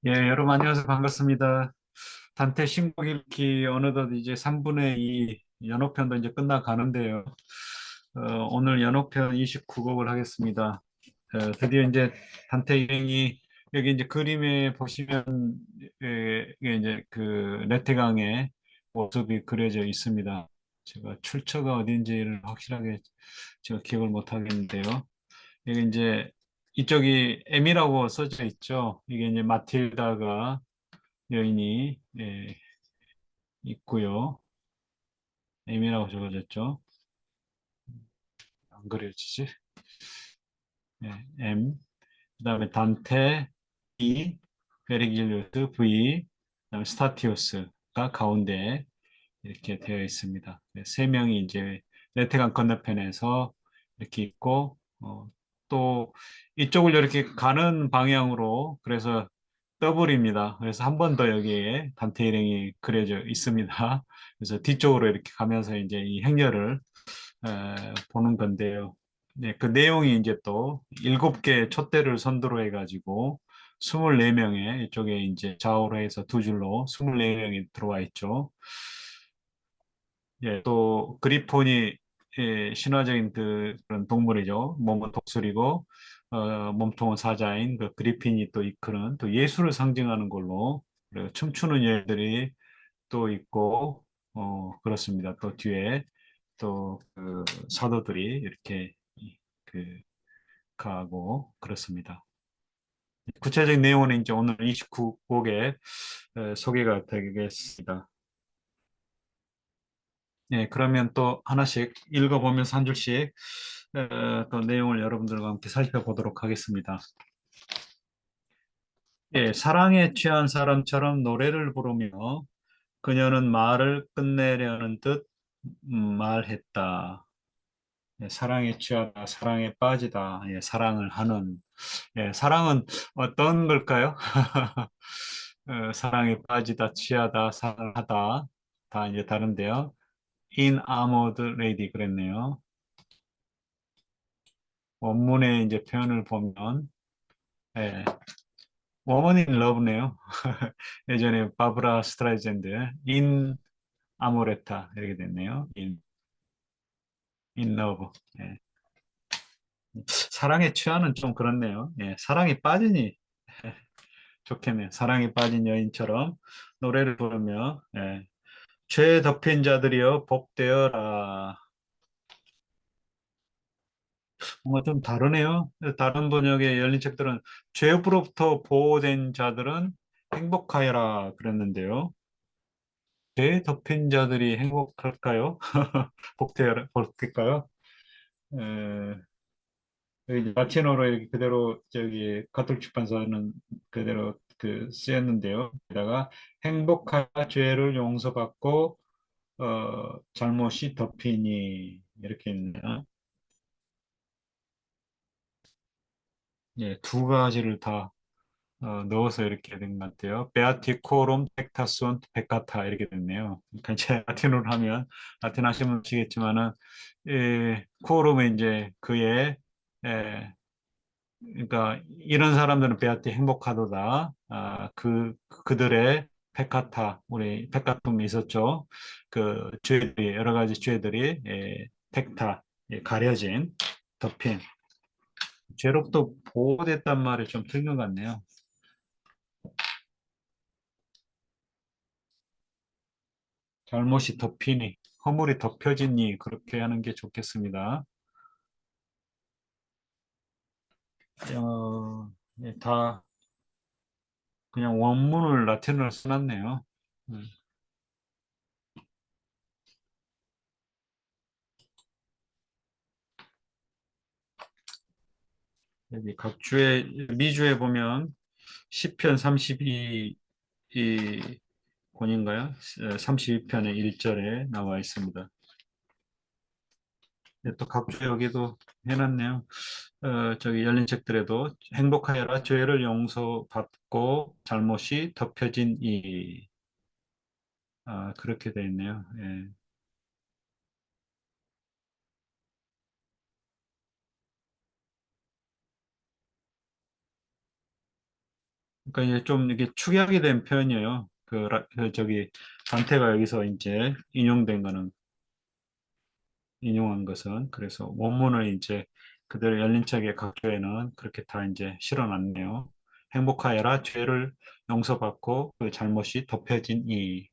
예, 여러분 안녕하세요. 반갑습니다. 단테 신곡 읽기 어느덧 이제 3분의 2 연호편도 이제 끝나가는데요. 오늘 연호편 29곡을 하겠습니다. 드디어 이제 단테 일행이 여기 이제 그림에 보시면 이게 이제 그 레테강의 모습이 그려져 있습니다. 제가 출처가 어딘지를 확실하게 제가 기억을 못 하겠는데요. 이게 이제 이쪽이 M이라고 써져 있죠. 이게 이제 마틸다가 여인이 있고요. M이라고 적어졌죠. 안 그려지지? M. 그다음에 단테 E, 베르길리우스 V, 그다음에 스타티우스가 가운데 이렇게 되어 있습니다. 세 명이 이제 레테강 건너편에서 이렇게 있고 또 이쪽을 이렇게 가는 방향으로 그래서 더블입니다. 그래서 한 번 더 여기에 단테 일행이 그려져 있습니다. 그래서 뒤쪽으로 이렇게 가면서 이제 이 행렬을 보는 건데요. 네, 그 내용이 이제 또 7개 촛대를 선두로 해가지고 24명의 이쪽에 이제 좌우로 해서 두 줄로 24명이 들어와 있죠. 예, 또 그리폰이 신화적인 그런 동물이죠. 몸은 독수리고 몸통은 사자인 그 그리핀이 또 이끄는 또 예수를 상징하는 걸로 그리고 춤추는 얘들이 또 있고 그렇습니다. 또 뒤에 또 그 사도들이 이렇게 그 가고 그렇습니다. 구체적인 내용은 이제 오늘 29곡에 소개가 되겠습니다. 예, 그러면 또 하나씩 읽어보면서 한 줄씩 또 내용을 여러분들과 함께 살펴보도록 하겠습니다. 예, 사랑에 취한 사람처럼 노래를 부르며 그녀는 말을 끝내려는 듯 말했다. 예, 사랑에 취하다, 사랑에 빠지다, 예, 사랑을 하는. 예, 사랑은 어떤 걸까요? 사랑에 빠지다, 취하다, 사랑하다, 다 이제 다른데요. enamored lady 그랬네요. 원문의 이제 표현을 보면, 예, woman in love네요. 예전에 바브라 스트라이젠드, in amoretta 이렇게 됐네요. in love. 예. 사랑에 취하는 좀 그렇네요. 예, 사랑에 빠지니 좋겠네요. 사랑에 빠진 여인처럼 노래를 부르며, 예. 죄 덮인 자들이여 복되어라. 뭔가 좀 다르네요. 다른 번역의 열린 책들은 죄업으로부터 보호된 자들은 행복하여라 그랬는데요. 죄 덮인 자들이 행복할까요? 복되어라, 복될까요? 에, 여기 라틴어로 이렇게 그대로 저기 가톨 출판사는 그대로 그 쓰였는데요. 게다가 행복하여 죄를 용서받고 잘못이 덮이니 이렇게 있네요. 예, 두 가지를 다 넣어서 이렇게 된 것 같아요. 베아티코롬 텍타손 베카타 이렇게 됐네요. 그러니까 이제 라틴어로 하면 라틴 하시면 아시겠지만은 코롬은 이제 그의 그러니까 이런 사람들은 베아티 행복하도다. 그들의 페카타 우리 페카툼이 있었죠. 그 죄들이 여러 가지 죄들이 텍타 가려진 덮인 죄로부터 보호됐단 말이 좀 틀린 것 같네요. 잘못이 덮이니, 허물이 덮여지니 그렇게 하는 게 좋겠습니다. 다 그냥 원문을 라틴어로 써놨네요. 음, 여기 각 주에 미주에 보면 시편 32 이 권인가요? 32편의 1절에 나와 있습니다. 또 각주 여기도 해놨네요. 저기 열린 책들에도 행복하여라 죄를 용서받고 잘못이 덮여진 이 그렇게 돼 있네요. 예. 그러니까 이제 좀 이게 축약이 된 표현이에요. 저기 단테가 여기서 이제 인용한 것은 그래서 원문을 이제 그대로 열린 책의 각조에는 그렇게 다 이제 실어놨네요. 행복하여라 죄를 용서받고 그 잘못이 덮여지니.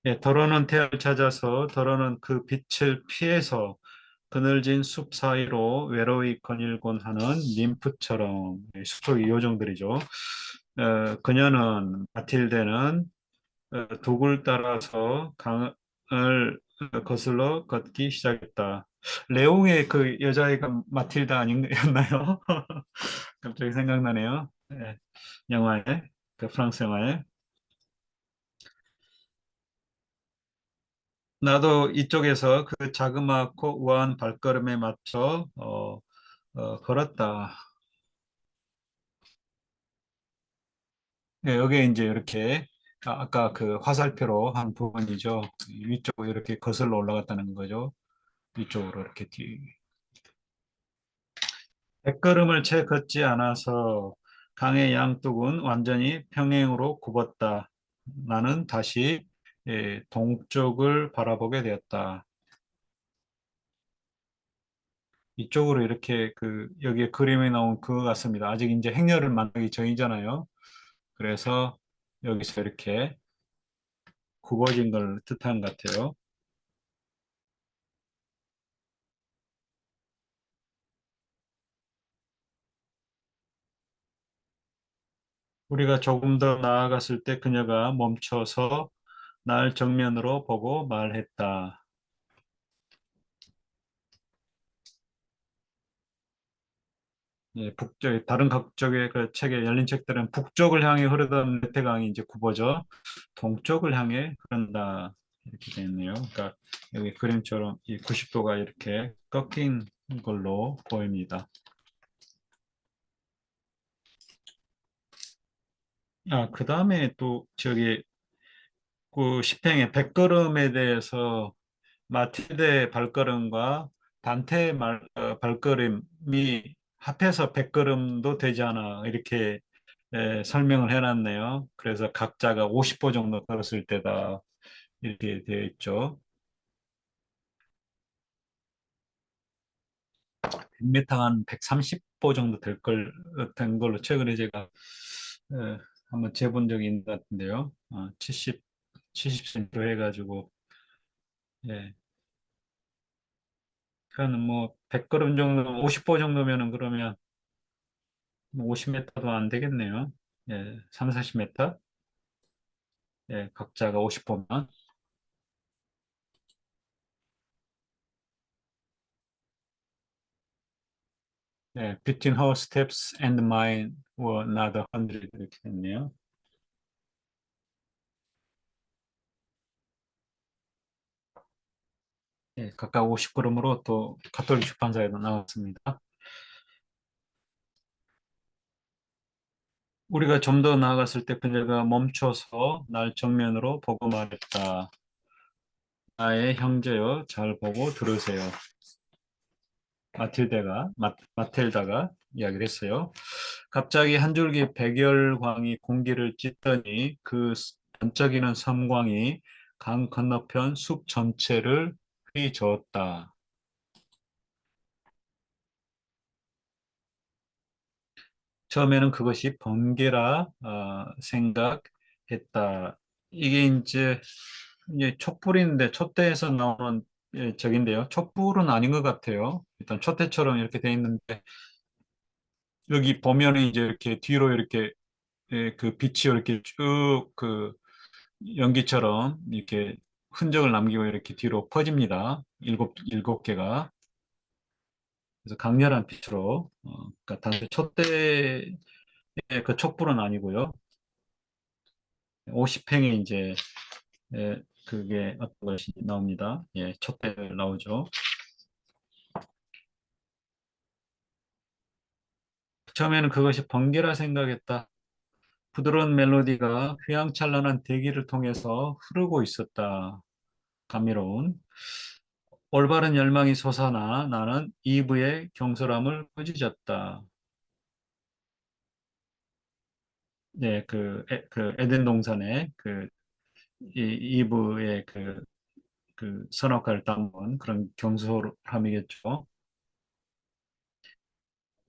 예, 더러는 태양을 찾아서 더러는 그 빛을 피해서 그늘진 숲 사이로 외로이 거닐곤 하는 님프처럼 숲속의 요정들이죠. 그녀는 마틸데는 독을 따라서 강을 거슬러 걷기 시작했다. 레옹의 그 여자애가 마틸다 아니었나요? 갑자기 생각나네요. 예, 영화에 그 프랑스 영화에 나도 이쪽에서 그 자그마하고 우아한 발걸음에 맞춰 걸었다. 네, 여기에 이제 이렇게 아까 그 화살표로 한 부분이죠. 위쪽으로 이렇게 거슬러 올라갔다는 거죠. 위쪽으로 이렇게 백걸음을 채 걷지 않아서 강의 양쪽은 완전히 평행으로 굽었다. 나는 다시 동쪽을 바라보게 되었다. 이쪽으로 이렇게 그 여기에 그림에 나온 그거 같습니다. 아직 이제 행렬을 만나기 전이잖아요. 그래서 여기서 이렇게 굽어진 걸 뜻한 것 같아요. 우리가 조금 더 나아갔을 때 그녀가 멈춰서 날 정면으로 보고 말했다. 예, 다른 각쪽의 그 책의 열린 책들은 북쪽을 향해 흐르던 메테강이 이제 굽어져 동쪽을 향해 흐른다. 이렇게 되어 있네요. 그러니까 여기 그림처럼 이 90도가 이렇게 꺾인 걸로 보입니다. 그 다음에 또 저기 그 시팽의 백걸음에 대해서 마틸데 발걸음과 단테 발걸음이 합해서 백걸음도 되지 않아 이렇게 설명을 해놨네요. 그래서 각자가 50보 정도 걸었을 때다 이렇게 되어 있죠. 100m 한 130보 정도 된 걸로 최근에 제가 한번 재본 적이 있는 것 같은데요. 70cm 해가지고 예. 그러니까 뭐 100걸음 정도, 50보 정도면은 그러면 50m도 안 되겠네요. 예, 3, 40m? 예, 각자가 50보면. 예, between her steps and mine were not 100 이렇게 됐네요. 예, 각각 50걸음으로 또 가톨릭 출판사에도 나왔습니다. 우리가 좀 더 나아갔을 때 그녀가 멈춰서 날 정면으로 보고 말했다. 나의 형제여 잘 보고 들으세요. 마틸다가 이야기를 했어요. 갑자기 한 줄기 백열광이 공기를 찢더니 그 반짝이는 섬광이 강 건너편 숲 전체를 휘저었다. 처음에는 그것이 번개라 생각했다. 이게 이제 촛불인데 촛대에서 나오는 적인데요. 촛불은 아닌 것 같아요. 일단 촛대처럼 이렇게 돼 있는데 여기 보면은 이제 이렇게 뒤로 이렇게 그 빛이 이렇게 쭉 그 연기처럼 이렇게 흔적을 남기고 이렇게 뒤로 퍼집니다. 일곱 개가. 그래서 강렬한 빛으로, 그러니까 단지 촛대의 그 촛불은 아니고요. 오십행에 이제, 그게 어떤 것이 나옵니다. 예, 촛대 나오죠. 처음에는 그것이 번개라 생각했다. 부드러운 멜로디가 휘황찬란한 대기를 통해서 흐르고 있었다. 감미로운. 올바른 열망이 솟아나 나는 이브의 경솔함을 꾸짖었다. 네, 그 에덴 동산에 이브의 그 선악과를 따먹은 그런 경솔함이겠죠.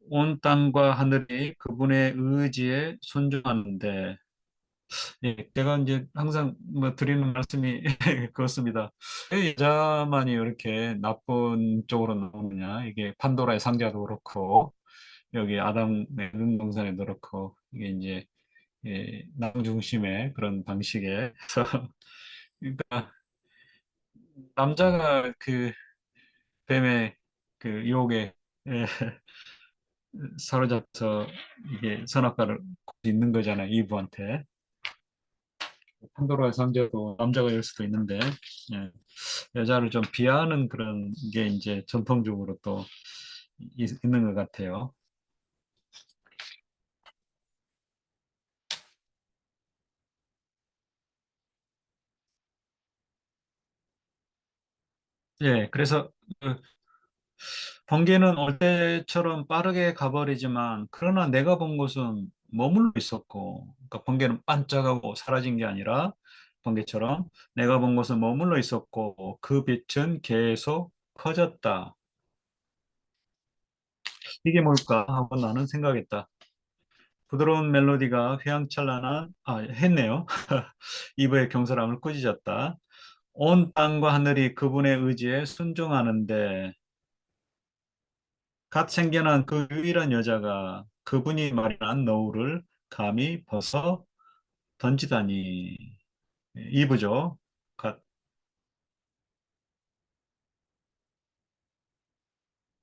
온 땅과 하늘이 그분의 의지에 순종하는데, 예, 제가 이제 항상 뭐 드리는 말씀이 그렇습니다. 왜 여자만이 이렇게 나쁜 쪽으로 나오느냐? 이게 판도라의 상자도 그렇고, 여기 아담의 는 동산에도 그렇고, 이게 이제 남 중심의 그런 방식의 그러니까 남자가 그 뱀의 그 유혹에 예, 사로잡혀서 이게 선악과를 있는 거잖아요, 이브한테. 판도라의 상자도 남자가 열 수도 있는데 예, 여자를 좀 비하하는 그런 게 이제 전통적으로 또 있는 것 같아요. 예, 그래서 그 번개는 올 때처럼 빠르게 가버리지만 그러나 내가 본 곳은 머물러 있었고 그러니까 번개는 반짝하고 사라진 게 아니라 번개처럼 내가 본 곳은 머물러 있었고 그 빛은 계속 커졌다. 이게 뭘까 하고 나는 생각했다. 부드러운 멜로디가 휘황찬란한 했네요. 이브의 경솔함을 꾸짖었다. 온 땅과 하늘이 그분의 의지에 순종하는데 갓 생겨난 그 유일한 여자가 그분이 마련한 노을을 감히 벗어 던지다니. 이브죠. 갓.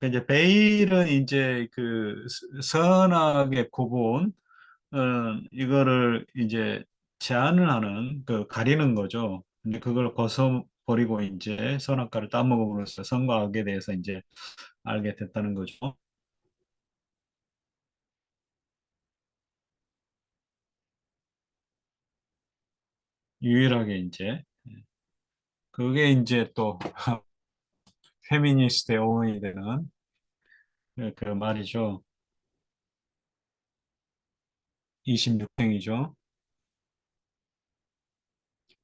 이제 베일은 이제 그 선악의 구분, 이거를 이제 제한을 하는 그 가리는 거죠. 근데 그걸 벗어버리고 이제 선악과를 따먹음으로써 선과 악에 대해서 이제 알게 됐다는 거죠. 유일하게 이제 그게 이제 또 페미니스트의 어원이 되는 그 말이죠. 26행이죠.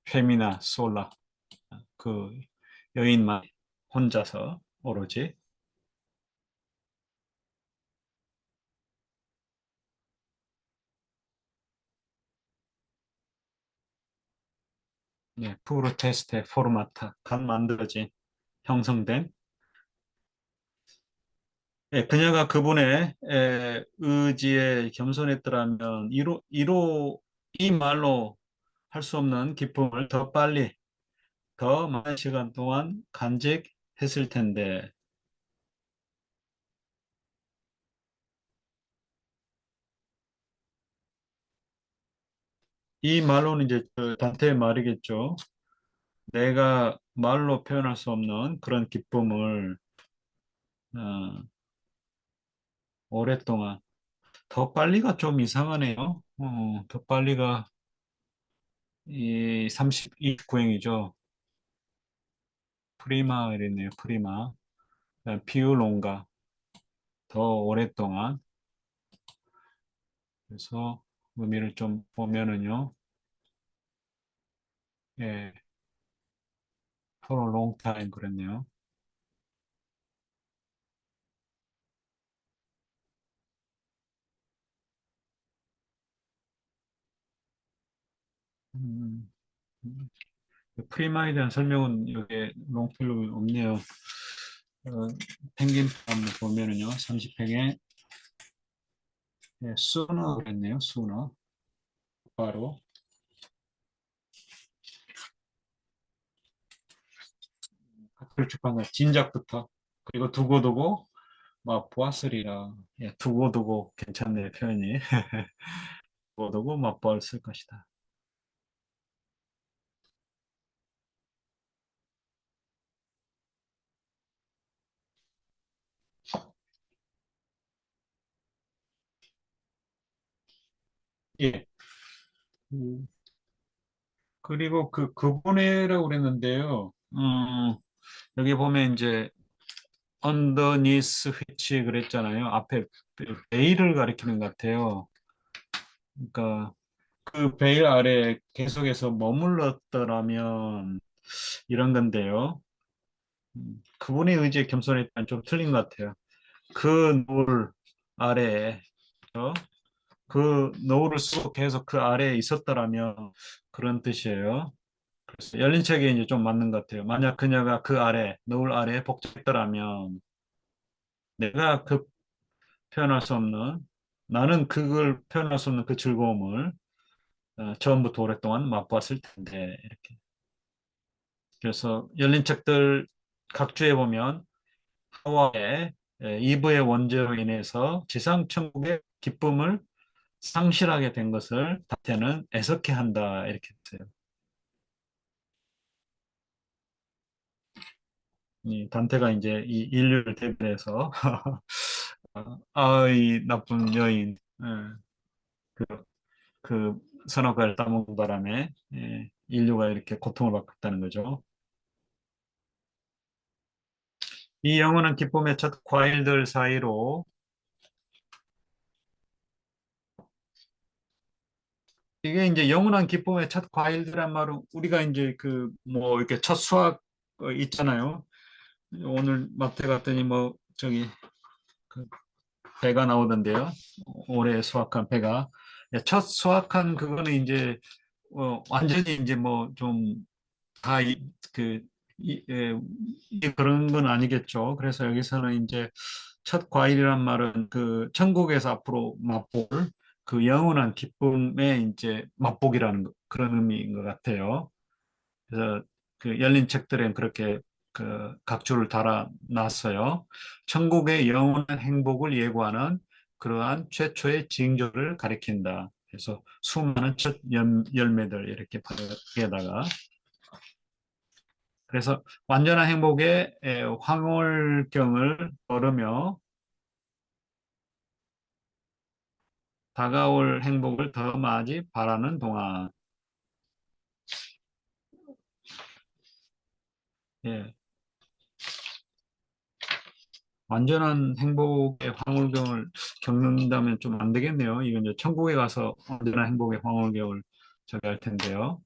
페미나 솔라. 그 여인만 혼자서 오로지 푸르 테스테 포르마타 간 만들어진 형성된 그녀가 그분의 의지에 겸손했더라면 이 말로 할 수 없는 기쁨을 더 빨리 더 많은 시간 동안 간직했을 텐데 이 말로는 이제 그 단테의 말이겠죠. 내가 말로 표현할 수 없는 그런 기쁨을 어, 오랫동안 더 빨리가 좀 이상하네요. 더 빨리가 이 29행이죠. 프리마 이랬네요. 프리마. 피우롱가 더 오랫동안. 그래서 의미를 좀 보면은요. 예, for a long time 그랬네요. 음, 프리마에 대한 설명은 여기에 롱필로 없네요. 펭귄 한번 보면은요. 30행에 수너 그랬네요. 수너. 바로 학교 출판사 진작부터 그리고 두고두고 막 보았으리라. 예, 두고두고 괜찮네요. 표현이. 두고두고 맛보았을 것이다. 예. 음, 그리고 그분이라고 그랬는데요. 여기 보면 이제 underneath which 그랬잖아요. 앞에 베일을 가리키는 것 같아요. 그러니까 그 베일 아래 계속해서 머물렀더라면 이런 건데요. 그분의 의지에 겸손했다는 좀 틀린 것 같아요. 그 노을 아래에 어? 그 노을을 쓰고 계속 그 아래에 있었더라면 그런 뜻이에요. 그래서 열린 책에 이제 좀 맞는 것 같아요. 만약 그녀가 그 아래, 노을 아래에 복잡했더라면 내가 그 표현할 수 없는 나는 그걸 표현할 수 없는 그 즐거움을 처음부터 오랫동안 맛보았을 텐데 이렇게. 그래서 열린 책들 각주에 보면 하와의 이브의 원죄로 인해서 지상 천국의 기쁨을 상실하게 된 것을 다테는 애석해 한다 이렇게 했어요. 이 단테가 이제 이 인류를 대변해서 이 나쁜 여인 그, 그 선악과를 따먹은 바람에 인류가 이렇게 고통을 받고 있다는 거죠. 이 영혼은 기쁨의 첫 과일들 사이로 이게 이제 영원한 기쁨의 첫 과일들란 말은 우리가 이제 그 뭐 이렇게 첫 수확 있잖아요. 오늘 마트 갔더니 뭐 저기 그 배가 나오던데요. 올해 수확한 배가 첫 수확한 그거는 이제 완전히 이제 뭐 좀 다 그 그런 건 아니겠죠. 그래서 여기서는 이제 첫 과일이란 말은 그 천국에서 앞으로 맛볼 그 영원한 기쁨의 이제 맛보기라는 그런 의미인 것 같아요. 그래서 그 열린 책들엔 그렇게 그 각주를 달아놨어요. 천국의 영원한 행복을 예고하는 그러한 최초의 징조를 가리킨다. 그래서 수많은 첫 열매들 이렇게 바닥에다가 그래서 완전한 행복의 황홀경을 걸으며 다가올 행복을 더 많이 바라는 동안 예, 완전한 행복의 황홀경을 겪는다면 좀 안 되겠네요. 이건 이제 천국에 가서 완전한 행복의 황홀경을 저기 할 텐데요.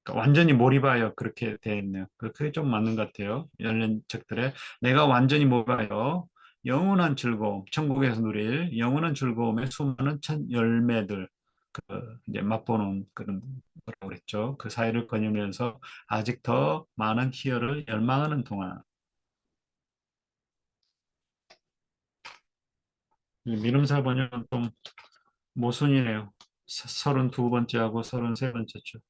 그러니까 완전히 몰입하여 그렇게 돼 있네요. 그게 좀 맞는 것 같아요. 열린 책들에 내가 완전히 몰입하여 영원한 즐거움, 천국에서 누릴 영원한 즐거움의 수많은 첫 열매들 그 이제 맛보는 그런 뭐라고 그랬죠. 그 사이를 거니면서 아직 더 많은 희열을 열망하는 동안 이 미름사 번역은 좀 모순이네요. 32번째하고 33번째죠.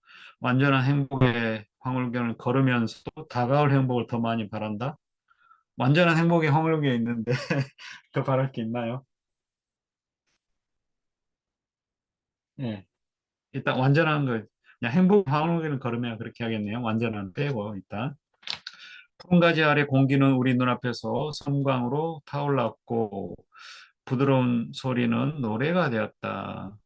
완전한 행복의 황홀경을 걸으면서도 다가올 행복을 더 많이 바란다. 완전한 행복의 황홀경에 있는데 더 바랄 게 있나요? 예. 일단 완전한 거 그냥 행복 황홀경을 걸으면 그렇게 하겠네요. 완전한 빼고 일단. 푸른 가지 아래 공기는 우리 눈앞에서 섬광으로 타올랐고 부드러운 소리는 노래가 되었다.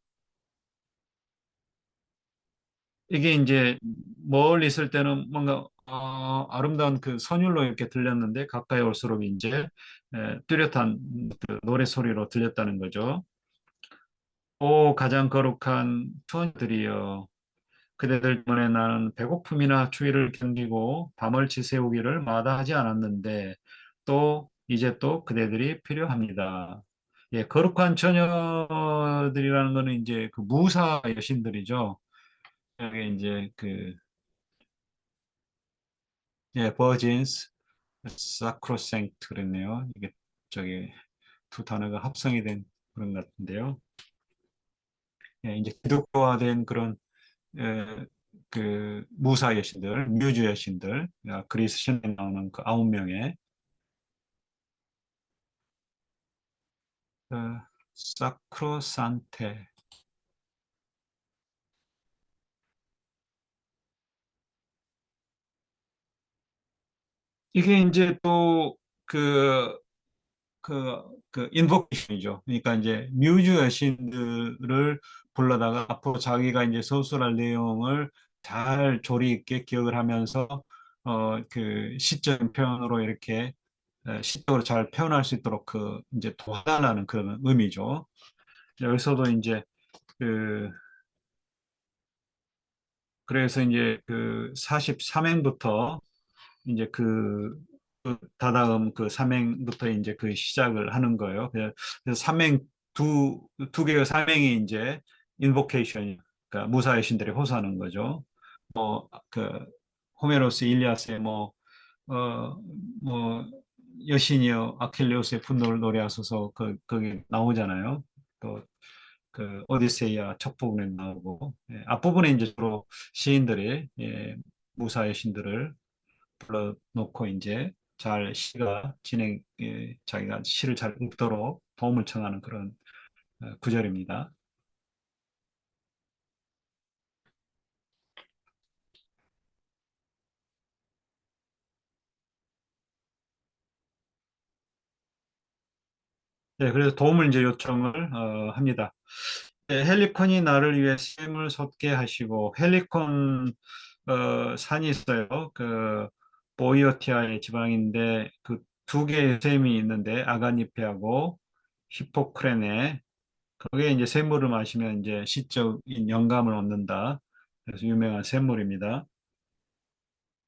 이게 이제 멀리 있을 때는 뭔가 아름다운 그 선율로 이렇게 들렸는데 가까이 올수록 이제 뚜렷한 그 노래 소리로 들렸다는 거죠. 오 가장 거룩한 투원들이여 그대들 때문에 나는 배고픔이나 추위를 견디고 밤을 지새우기를 마다하지 않았는데 또 이제 또 그대들이 필요합니다. 예, 거룩한 처녀들이라는 거는 이제 그 무사 여신들이죠. 여기 이제 그 예, 버진스, 사크로생트 그랬네요. 이게 저기 두 단어가 합성이 된 그런 것 같은데요. 예, 이제 기독교화된 그런 그 무사 여신들, 뮤즈 여신들, 그리스 신에 나오는 그 9명의 사크로산테. 이게 이제 또 그 그 인보케이션이죠. 그러니까 이제 뮤즈 여신들을 불러다가 앞으로 자기가 이제 서술할 내용을 잘 조리 있게 기억을 하면서 그 시적 표현으로 이렇게 시적으로 잘 표현할 수 있도록 그 이제 도와달라는 그런 의미죠. 여기서도 이제 그 그래서 이제 그 43행부터 이제 그 다다음 그 삼행부터 이제 그 시작을 하는 거예요. 그래서 삼행 두 개의 삼행이 이제 인보케이션, 그러니까 무사의 신들이 호소하는 거죠. 그 호메로스 일리아스의 어, 뭐 여신이여 아킬레우스의 분노를 노래하소서 거기 나오잖아요. 또 그 오디세이아 첫 부분에 나오고 앞부분에 이제 주로 시인들이 무사의 신들을 불러놓고 이제 잘 시가 자기가 시를 잘 읽도록 도움을 청하는 그런 구절입니다. 네, 그래서 도움을 이제 요청을 합니다. 네, 헬리콘이 나를 위해 샘을 솟게 하시고 헬리콘 산이 있어요. 그 보이오티아의 지방인데 그 두 개의 샘이 있는데 아가니페하고 히포크레네 거기에 이제 샘물을 마시면 이제 시적인 영감을 얻는다. 그래서 유명한 샘물입니다.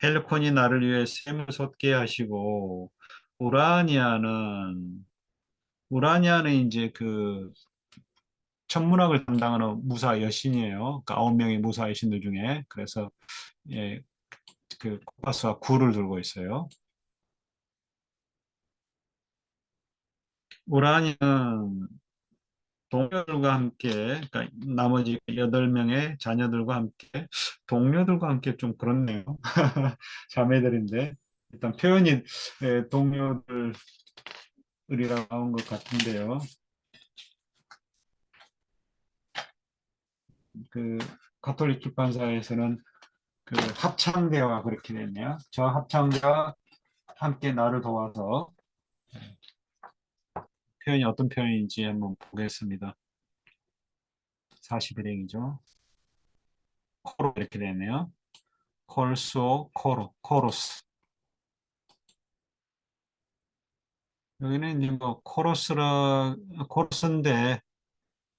헬리콘이 나를 위해 샘을 솟게 하시고 우라니아는 우라니아는 이제 그 천문학을 담당하는 무사 여신이에요. 그 9명의 무사 여신들 중에 그래서 예, 그 코파스와 구를 들고 있어요. 우라니아는 동료들과 함께 그러니까 나머지 8명의 자녀들과 함께 동료들과 함께 좀 그렇네요. 자매들인데 일단 표현이 동료들이라고 나온 것 같은데요. 그 가톨릭 출판사에서는 그 합창대와 그렇게 됐네요. 저 합창대와 함께 나를 도와서 표현이 어떤 표현인지 한번 보겠습니다. 41행이죠. 코로 이렇게 되네요. 콜소 코로 코로스. 여기는 이제 뭐 코러스인데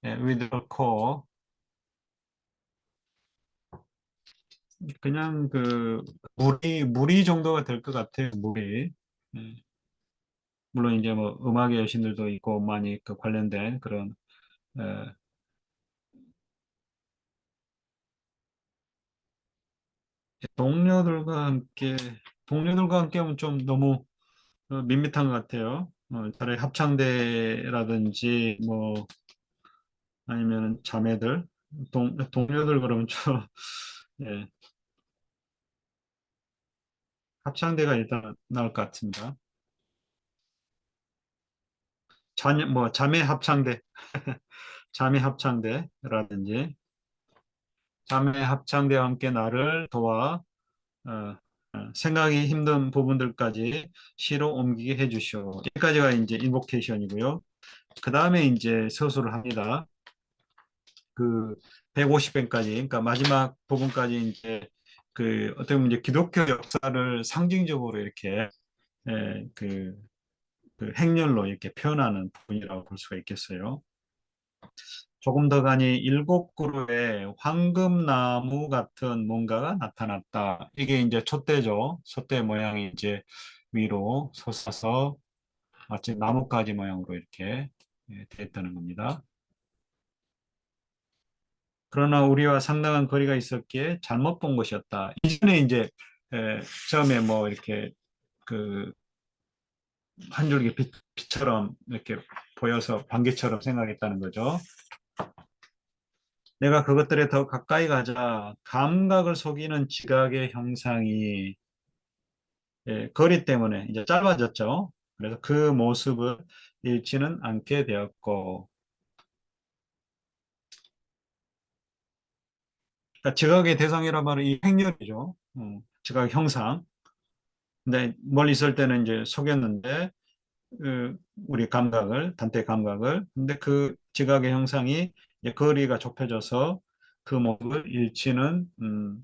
with 코 그냥 그 무리 정도가 될 것 같아요. 무리. 예. 물론 이제 뭐 음악의 여신들도 있고 많이 그 관련된 그런 에, 동료들과 함께 동료들과 함께 하면 좀 너무 밋밋한 것 같아요. 차라리 합창대라든지 뭐 아니면 자매들 동료들 그러면 좀 예, 합창대가 일단 나을 것 같습니다. 자매 합창대 자매 합창대라든지 자매 합창대와 함께 나를 도와 어, 생각이 힘든 부분들까지 시로 옮기게 해주시오. 여기까지가 이제 인보케이션이고요. 그 다음에 이제 서술을 합니다. 그 150편까지, 그러니까 마지막 부분까지 이제 그 어떻게 보면 이제 기독교 역사를 상징적으로 이렇게 그 행렬로 이렇게 표현하는 부분이라고 볼 수가 있겠어요. 조금 더 가니 7그루의 황금나무 같은 뭔가가 나타났다. 이게 이제 촛대죠. 촛대 모양이 이제 위로 솟아서 마치 나뭇가지 모양으로 이렇게 되었다는 겁니다. 그러나 우리와 상당한 거리가 있었기에 잘못 본 것이었다. 이전에 이제 처음에 뭐 이렇게 그 한 줄기 빛처럼 이렇게 보여서 반개처럼 생각했다는 거죠. 내가 그것들에 더 가까이 가자 감각을 속이는 지각의 형상이 거리 때문에 이제 짧아졌죠. 그래서 그 모습을 잃지는 않게 되었고, 그러니까 지각의 대상이란 말은 이 행렬이죠. 지각 형상. 근데 멀리 있을 때는 이제 속였는데 우리 감각을, 단테 감각을. 근데 그 지각의 형상이 이제 거리가 좁혀져서 그 모습을 잃지는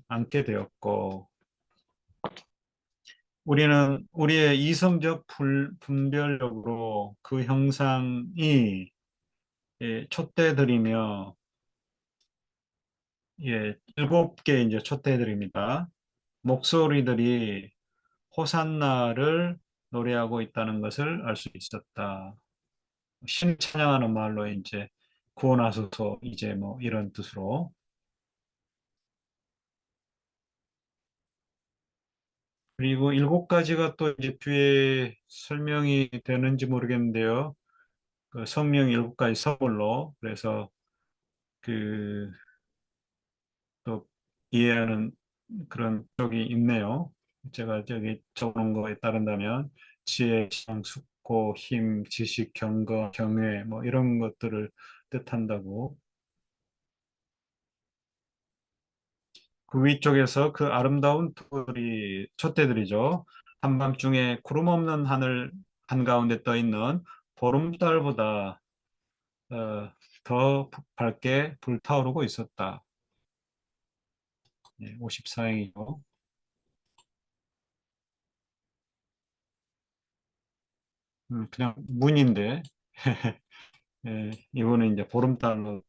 않게 되었고, 우리는 우리의 이성적 분별력으로 그 형상이 촛대들이며, 일곱 개 이제 촛대들입니다. 목소리들이 호산나를 노래하고 있다는 것을 알 수 있었다. 신 찬양하는 말로 이제 구원하소서 이제 뭐 이런 뜻으로. 그리고 일곱 가지가 또 이제 뒤에 설명이 되는지 모르겠는데요. 그 성령 일곱 가지 선물로 그래서 그 또 이해하는 그런 쪽이 있네요. 제가 저기 적은 거에 따른다면 지혜, 지성, 숙고, 힘, 지식, 경거, 경외 뭐 이런 것들을 뜻한다고. 그 위쪽에서 그 아름다운 돌이 촛대들이죠. 한밤중에 구름 없는 하늘 한가운데 떠 있는 보름달보다 더 밝게 불타오르고 있었다. 54행이죠. 그냥 문인데 이거는 이제 보름달로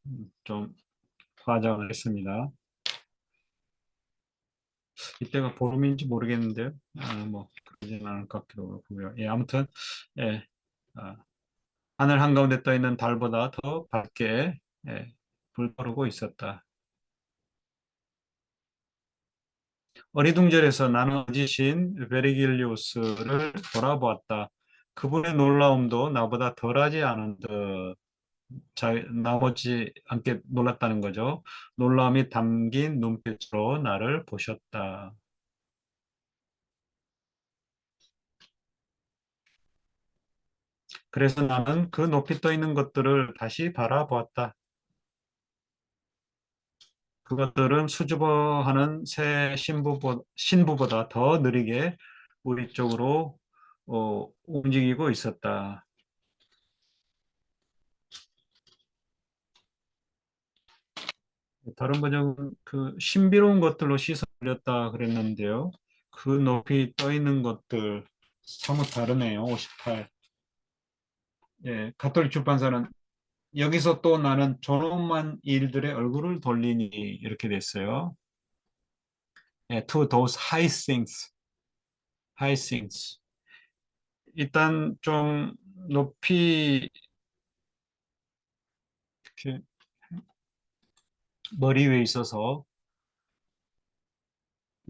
좀 과장을 했습니다. 이때가 보름인지 모르겠는데요. 뭐 그러진 않을 것 같기도 하고요. 아무튼 예, 아, 하늘 한가운데 떠 있는 달보다 더 밝게 불타오르고 있었다. 어리둥절해서 나는 거짓인 베르길리우스를 돌아보았다. 그분의 놀라움도 나보다 덜하지 않은 듯 나오지 않게 놀랐다는 거죠. 놀라움이 담긴 눈빛으로 나를 보셨다. 그래서 나는 그 높이 떠 있는 것들을 다시 바라보았다. 그것들은 수줍어하는 새 신부보다 더 느리게 우리 쪽으로 움직이고 있었다. 다른 번역은 그 신비로운 것들로 씻어 올렸다 그랬는데요. 그 높이 떠 있는 것들 사뭇 다르네요. 58. 가톨릭 출판사는 여기서 또 나는 존엄한 일들의 얼굴을 돌리니 이렇게 됐어요. To those high things, high things. 일단 좀 높이 이렇게 머리 위에 있어서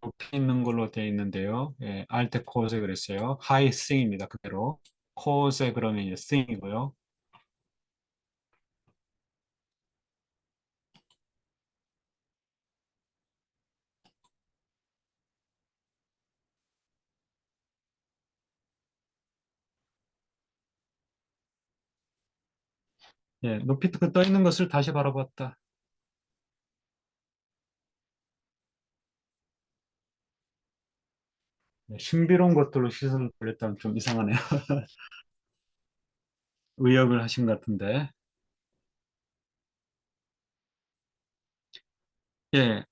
높이 있는 걸로 되어 있는데요. 알테 코세 그랬어요. high thing입니다. 그대로. 코세 그러면 이제 thing이고요. 높이 떠 있는 것을 다시 바라봤다. 신비로운 것들로 시선을 돌렸다면 좀 이상하네요. 의역을 하신 것 같은데.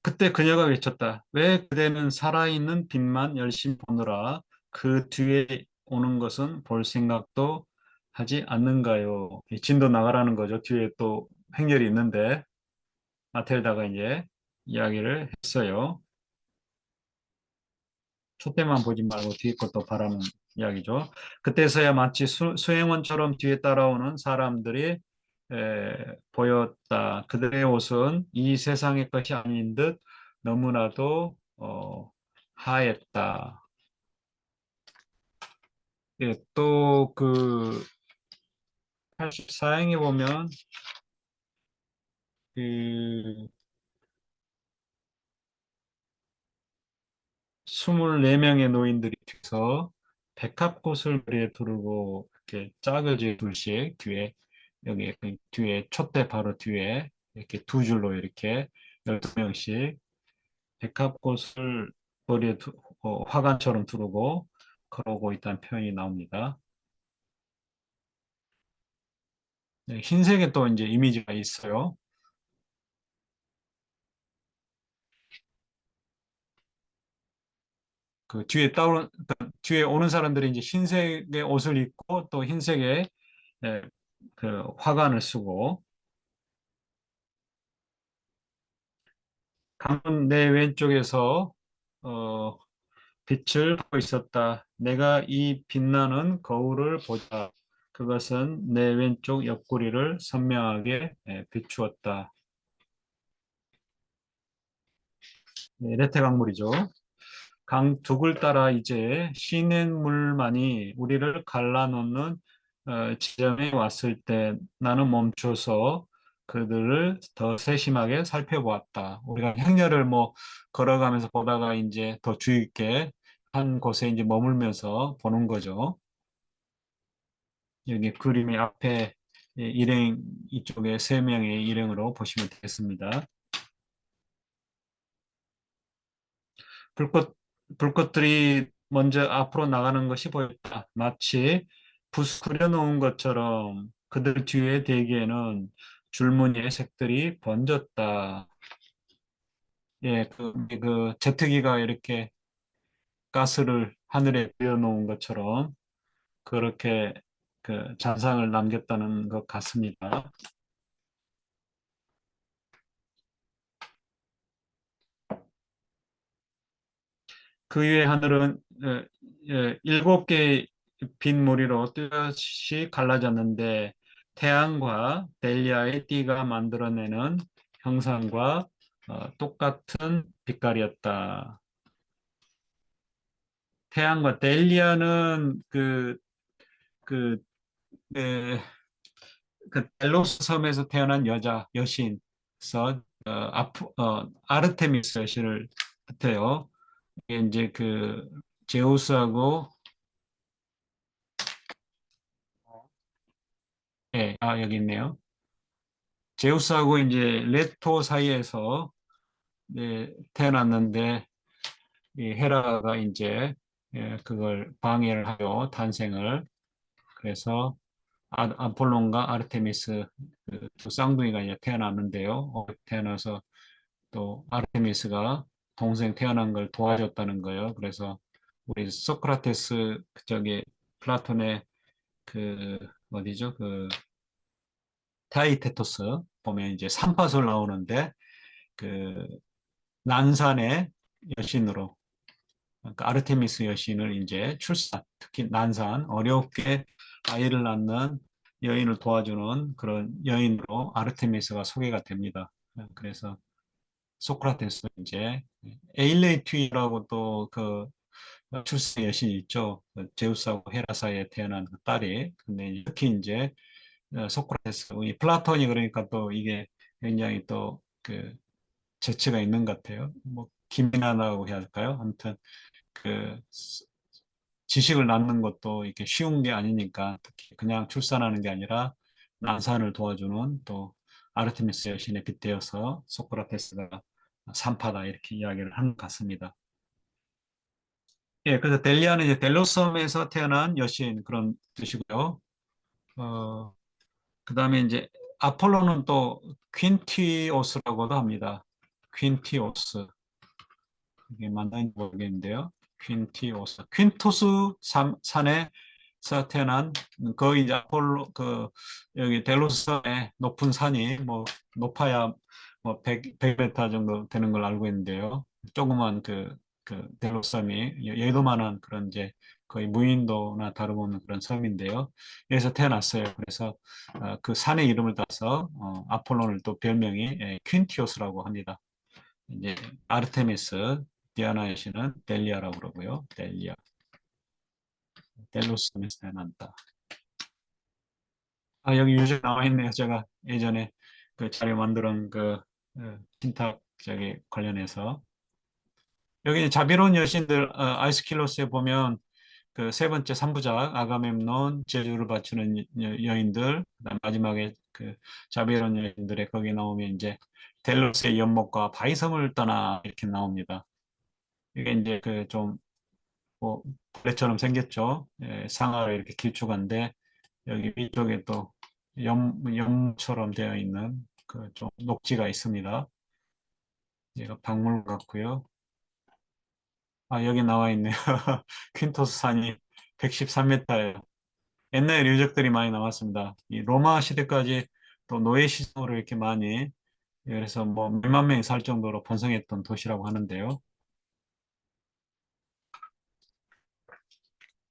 그때 그녀가 외쳤다. 왜 그대는 살아있는 빛만 열심히 보느라 그 뒤에 오는 것은 볼 생각도 하지 않는가요? 이 진도 나가라는 거죠. 뒤에 또 행렬이 있는데 마텔다가 이제 이야기를 했어요. 촛대만 보지 말고 뒤에 것도 바라는 이야기죠. 그때서야 마치 수행원처럼 뒤에 따라오는 사람들이 보였다. 그들의 옷은 이 세상의 것이 아닌 듯 너무나도 하였다. 또 그 84행에 보면 그 24명의 노인들이 뒤서 백합꽃을 머리에 두르고 이렇게 짝을 지어 둘씩 뒤에 여기 그 뒤에 촛대 바로 뒤에 이렇게 두 줄로 이렇게 12명씩 백합꽃을 화관처럼 두르고 걸어오고 있다는 표현이 나옵니다. 네, 흰색에 또 이제 이미지가 있어요. 그 뒤에 오는 사람들이 이제 흰색의 옷을 입고 또 흰색의 예, 그 화관을 쓰고 강은 내 왼쪽에서 어, 빛을 보고 있었다. 내가 이 빛나는 거울을 보자. 그것은 내 왼쪽 옆구리를 선명하게 비추었다. 네, 레테강물이죠. 강 둑을 따라 이제 시냇물만이 우리를 갈라놓는 지점에 왔을 때 나는 멈춰서 그들을 더 세심하게 살펴보았다. 우리가 행렬을 뭐 걸어가면서 보다가 이제 더 주의 있게 한 곳에 이제 머물면서 보는 거죠. 여기 그림의 앞에 일행 이쪽에 세 명의 일행으로 보시면 되겠습니다. 불꽃, 불꽃들이 먼저 앞으로 나가는 것이 보였다. 마치 붓 그려놓은 것처럼 그들 뒤에 대기에는 줄무늬의 색들이 번졌다. 예, 그 제트기가 이렇게 가스를 하늘에 그려놓은 것처럼 그렇게 그 잔상을 남겼다는 것 같습니다. 그 위의 하늘은 일곱 개의 빈 무리로 뚜렷이 갈라졌는데 태양과 델리아의 띠가 만들어내는 형상과 똑같은 빛깔이었다. 태양과 델리아는 그, 에, 그 델로스 섬에서 태어난 여신서 아르테미스 여신을 뜻해요. 이게 이제 그 제우스하고 여기 있네요. 제우스하고 이제 레토 사이에서 태어났는데 이 헤라가 이제 그걸 방해를 하고 탄생을 그래서 아폴론과 아르테미스 그두 쌍둥이가 이제 태어났는데요. 태어나서 또 아르테미스가 동생 태어난 걸 도와줬다는 거예요. 그래서 우리 소크라테스 저기 플라톤의 그 어디죠? 그 타이테토스 보면 이제 삼파설 나오는데 그 난산의 여신으로 그러니까 아르테미스 여신을 이제 출산, 특히 난산, 어렵게 아이를 낳는 여인을 도와주는 그런 여인으로 아르테미스가 소개가 됩니다. 그래서 소크라테스 이제 에일레이트라고 또 그 출생 여신이 있죠. 그 제우스하고 헤라 사이에 태어난 그 딸이. 근데 특히 이제 소크라테스, 이 플라톤이 그러니까 또 이게 굉장히 또 그 재치가 있는 것 같아요. 뭐 기민하다고 해야 할까요? 아무튼 그 지식을 낳는 것도 이렇게 쉬운 게 아니니까 특히 그냥 출산하는 게 아니라 난산을 도와주는 또 아르테미스 여신에 빗대어서 소크라테스가 산파다 이렇게 이야기를 하는 것 같습니다. 예, 그래서 델리아는 이제 델로섬에서 태어난 여신 그런 뜻이고요. 어, 그다음에 이제 아폴로는 또 퀸티오스라고도 합니다. 퀸티오스. 이게 맞는지 모르겠는데요. 퀸티오스. 퀸토스 산에서 태어난 거의 이제 아폴로 그 여기 델로스의 높은 산이 뭐 높아야 뭐 100m 정도 되는 걸 알고 있는데요. 조그만 그 델로섬이 여의도만한 그런 이제 거의 무인도나 다름없는 그런 섬인데요. 여기서 태어났어요. 그래서 그 산의 이름을 따서 아폴로를 또 별명이 퀸티오스라고 합니다. 이제 아르테미스, 디아나 여신은 델리아라고 그러고요. 델리아, 델로스에서 태어난다. 여기 유적 나와 있네요. 제가 예전에 그 자료 만들은 그 신탁 저기 관련해서 여기 자비로운 여신들 아이스킬로스에 보면 그 세 번째 삼부작 아가멤논 제주를 바치는 여인들 그다음 마지막에 그 자비로운 여인들의 거기 나오면 이제 델로스의 연못과 바이섬을 떠나 이렇게 나옵니다. 이게 이제 그좀 뭐 벌레처럼 생겼죠. 상하로 이렇게 길쭉한데 여기 위쪽에 또 염처럼 되어 있는 그 좀 녹지가 있습니다. 얘가 박물 같고요. 아, 여기 나와 있네요. 퀸토스 산이 113m예요. 옛날 유적들이 많이 나왔습니다. 이 로마 시대까지 또 노예 시설로 이렇게 많이, 그래서 뭐 몇만 명이 살 정도로 번성했던 도시라고 하는데요.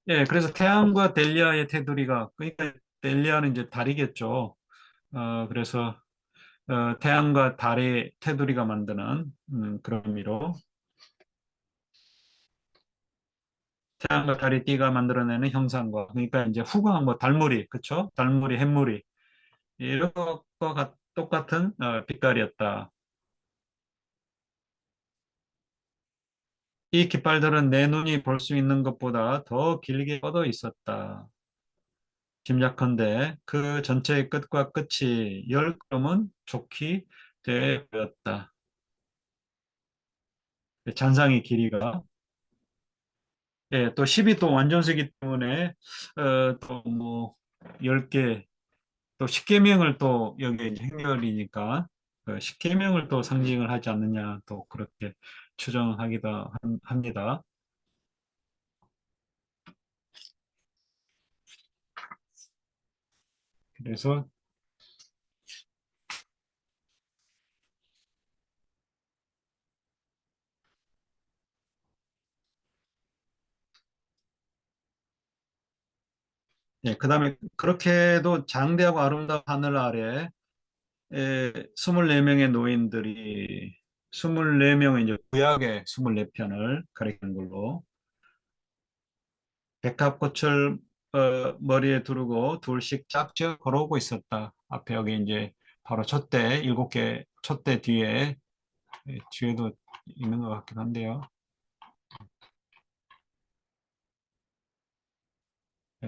예, 그래서 태양과 델리아의 테두리가, 그러니까 델리아는 이제 달이겠죠. 그래서 태양과 달의 테두리가 만드는 그런 의미로 태양과 달의 띠가 만들어내는 형상과, 그러니까 이제 후광, 뭐 달무리, 그쵸? 달무리, 햇무리 이런 것과 똑같은 빛깔이었다. 이 깃발들은 내 눈이 볼 수 있는 것보다 더 길게 뻗어 있었다. 짐작컨대 그 전체의 끝과 끝이 10걸음은 좋게 돼 보였다. 잔상의 길이가. 예, 또 10이 또 완전수이기 때문에 또 뭐 10개, 또 십계명을 또 여기 이제 행렬이니까 그 십계명을 또 상징을 하지 않느냐 또 그렇게 추정하기도 합니다. 그래서 예, 그다음에 그렇게도 장대하고 아름다운 하늘 아래 24명의 노인들이 24명의 이제 구약의 24편을 가리키는 걸로 백합꽃을 머리에 두르고 둘씩 짝지어 걸어오고 있었다. 앞에 여기 이제 바로 촛대 7개 촛대 뒤에 뒤에도 있는 것 같긴 한데요.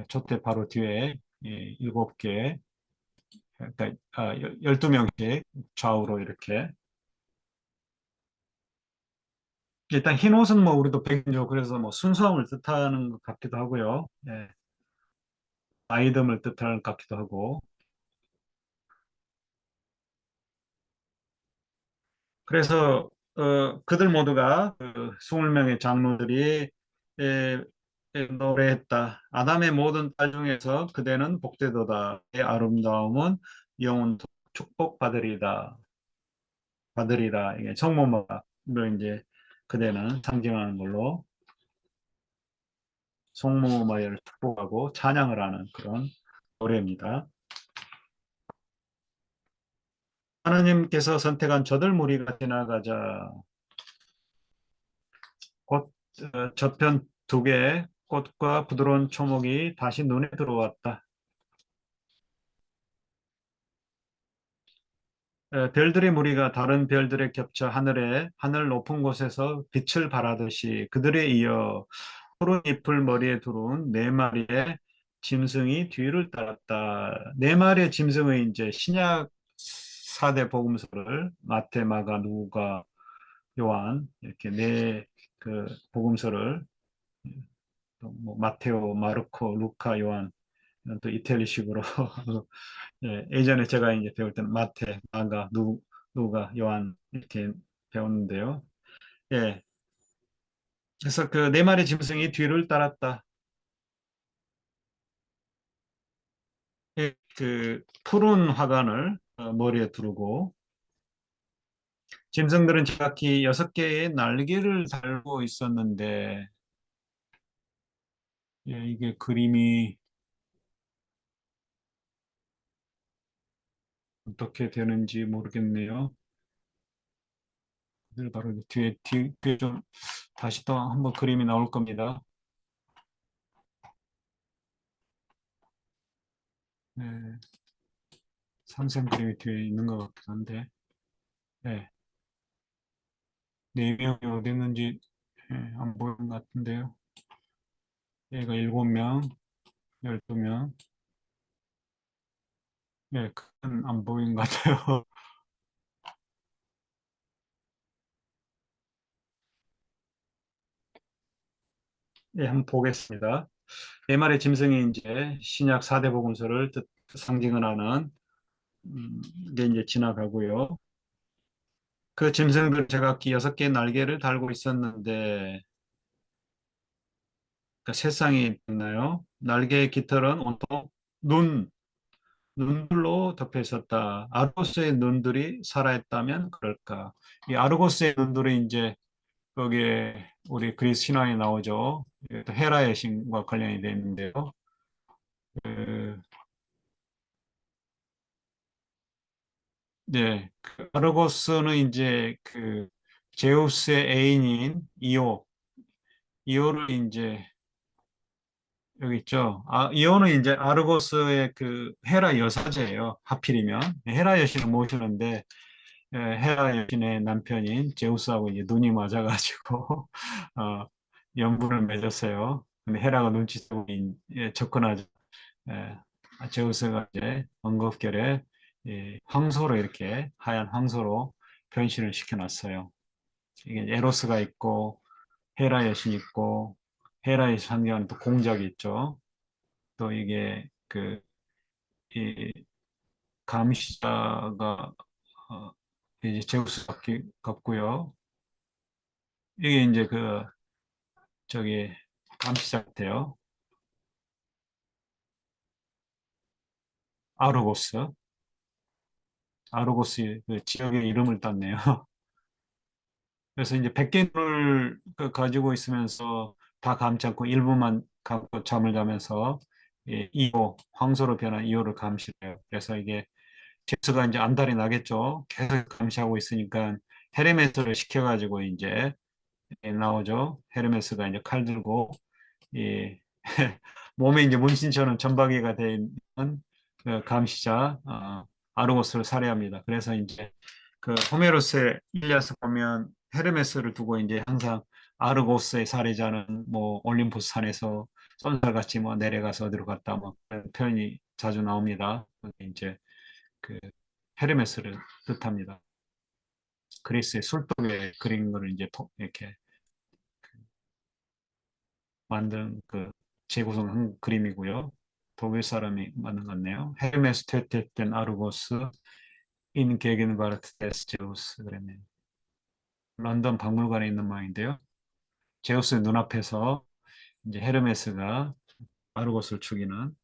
촛대 바로 뒤에 7개 그러니까 12명씩 좌우로 이렇게 일단 흰 옷은 뭐 우리도 백인죠. 그래서 뭐 순수함을 뜻하는 것 같기도 하고요. 예, 아이덤을 뜻하는 것 같기도 하고. 그래서 그들 모두가 그 20명의 장로들이 에, 노래했다. 아담의 모든 딸 중에서 그대는 복되도다. 의 아름다움은 영원토록 축복받으리다. 받으리다. 이게 성모마를 이제 그대는 상징하는 걸로 성모마를 축복하고 찬양을 하는 그런 노래입니다. 하나님께서 선택한 저들 무리가 지나가자 곧 저편 2개의 꽃과 부드러운 초목이 다시 눈에 들어왔다. 별들의 무리가 다른 별들에 겹쳐 하늘 높은 곳에서 빛을 발하듯이 그들에 이어 푸른 잎을 머리에 두른 4마리의 짐승이 뒤를 따랐다. 4마리의 짐승의 이제 신약 4대 복음서를 마태, 마가, 누가, 요한 이렇게 그 복음서를 또뭐 마테오, 마르코, 루카, 요한 이런 또 이태리식으로 예, 예전에 제가 이제 배울 때는 마테, 마가, 누가, 요한 이렇게 배웠는데요. 예, 그래서 그 4마리 짐승이 뒤를 따랐다. 예, 그 푸른 화관을 머리에 두르고 짐승들은 정확히 6개의 날개를 달고 있었는데 예, 이게 그림이 어떻게 되는지 모르겠네요. 바로 뒤에 좀 다시 또 한번 그림이 나올 겁니다. 네, 삼색 그림이 뒤에 있는 것 같긴 한데, 네, 4명이 어디 있는지 안 보이는 것 같은데요. 얘가 7명, 12명, 네, 그건 안 보이는 것 같아요. 네, 한번 보겠습니다. 네 마리 짐승이 이제 신약 4대 복음서를 상징을 하는 게 이제 지나가고요. 그 짐승들 제가 6개의 날개를 달고 있었는데 그 새쌍이 있나요? 날개의 깃털은 온통 눈, 눈들로 덮여 있었다. 아르고스의 눈들이 살아있다면 그럴까? 이 아르고스의 눈들이 이제 거기에 우리 그리스 신화에 나오죠. 이것도 헤라의 신과 관련이 되어 있는데요. 그, 네, 그 아르고스는 이제 그 제우스의 애인인 이오를 이제 여기 있죠. 이오는 이제 아르고스의 그 헤라 여사제예요. 하필이면 헤라 여신을 모시는데 헤라 여신의 남편인 제우스하고 이제 눈이 맞아가지고 어, 연분을 맺었어요. 근데 헤라가 눈치채고 접근하죠. 예, 제우스가 이제 언급결에 황소로 이렇게 하얀 황소로 변신을 시켜놨어요. 이게 에로스가 있고 헤라 여신이 있고 헤라 여신 상징하는 또 공작이 있죠. 또 이게 이 감시자가 어, 이제 제우스 같고요. 이게 이제 저기 감시자 같아요. 아르고스. 아르고스 그 지역의 이름을 땄네요. 그래서 이제 100개 눈을 가지고 있으면서 다 감지 않고 일부만 감고 잠을 자면서 이호, 황소로 변한 이호를 감시해요. 그래서 이게 제우스가 이제 안달이 나겠죠. 계속 감시하고 있으니까 헤르메스를 시켜가지고 이제 나오죠. 헤르메스가 이제 칼 들고 이 몸에 이제 문신처럼 점박이가 돼 있는 그 감시자 아르고스를 살해합니다. 그래서 이제 그 호메로스의 일리아스 보면 헤르메스를 두고 이제 항상 아르고스의 살해자는 뭐 올림푸스 산에서 쏜살같이 뭐 내려가서 어디로 갔다 뭐 그런 표현이 자주 나옵니다. 그게 이제 그 헤르메스를 뜻합니다. 그리스의 술독에 그린 거를 이제 이렇게 만든 그 재구성한 그림이고요. 독일 사람이 만든 것 같네요. 헤르메스 테테텐 아르고스 인 게겐바르트 데스 제우스 그랬네요. 런던 박물관에 있는 모양인데요. 제우스의 눈앞에서 이제 헤르메스가 아르고스를 죽이는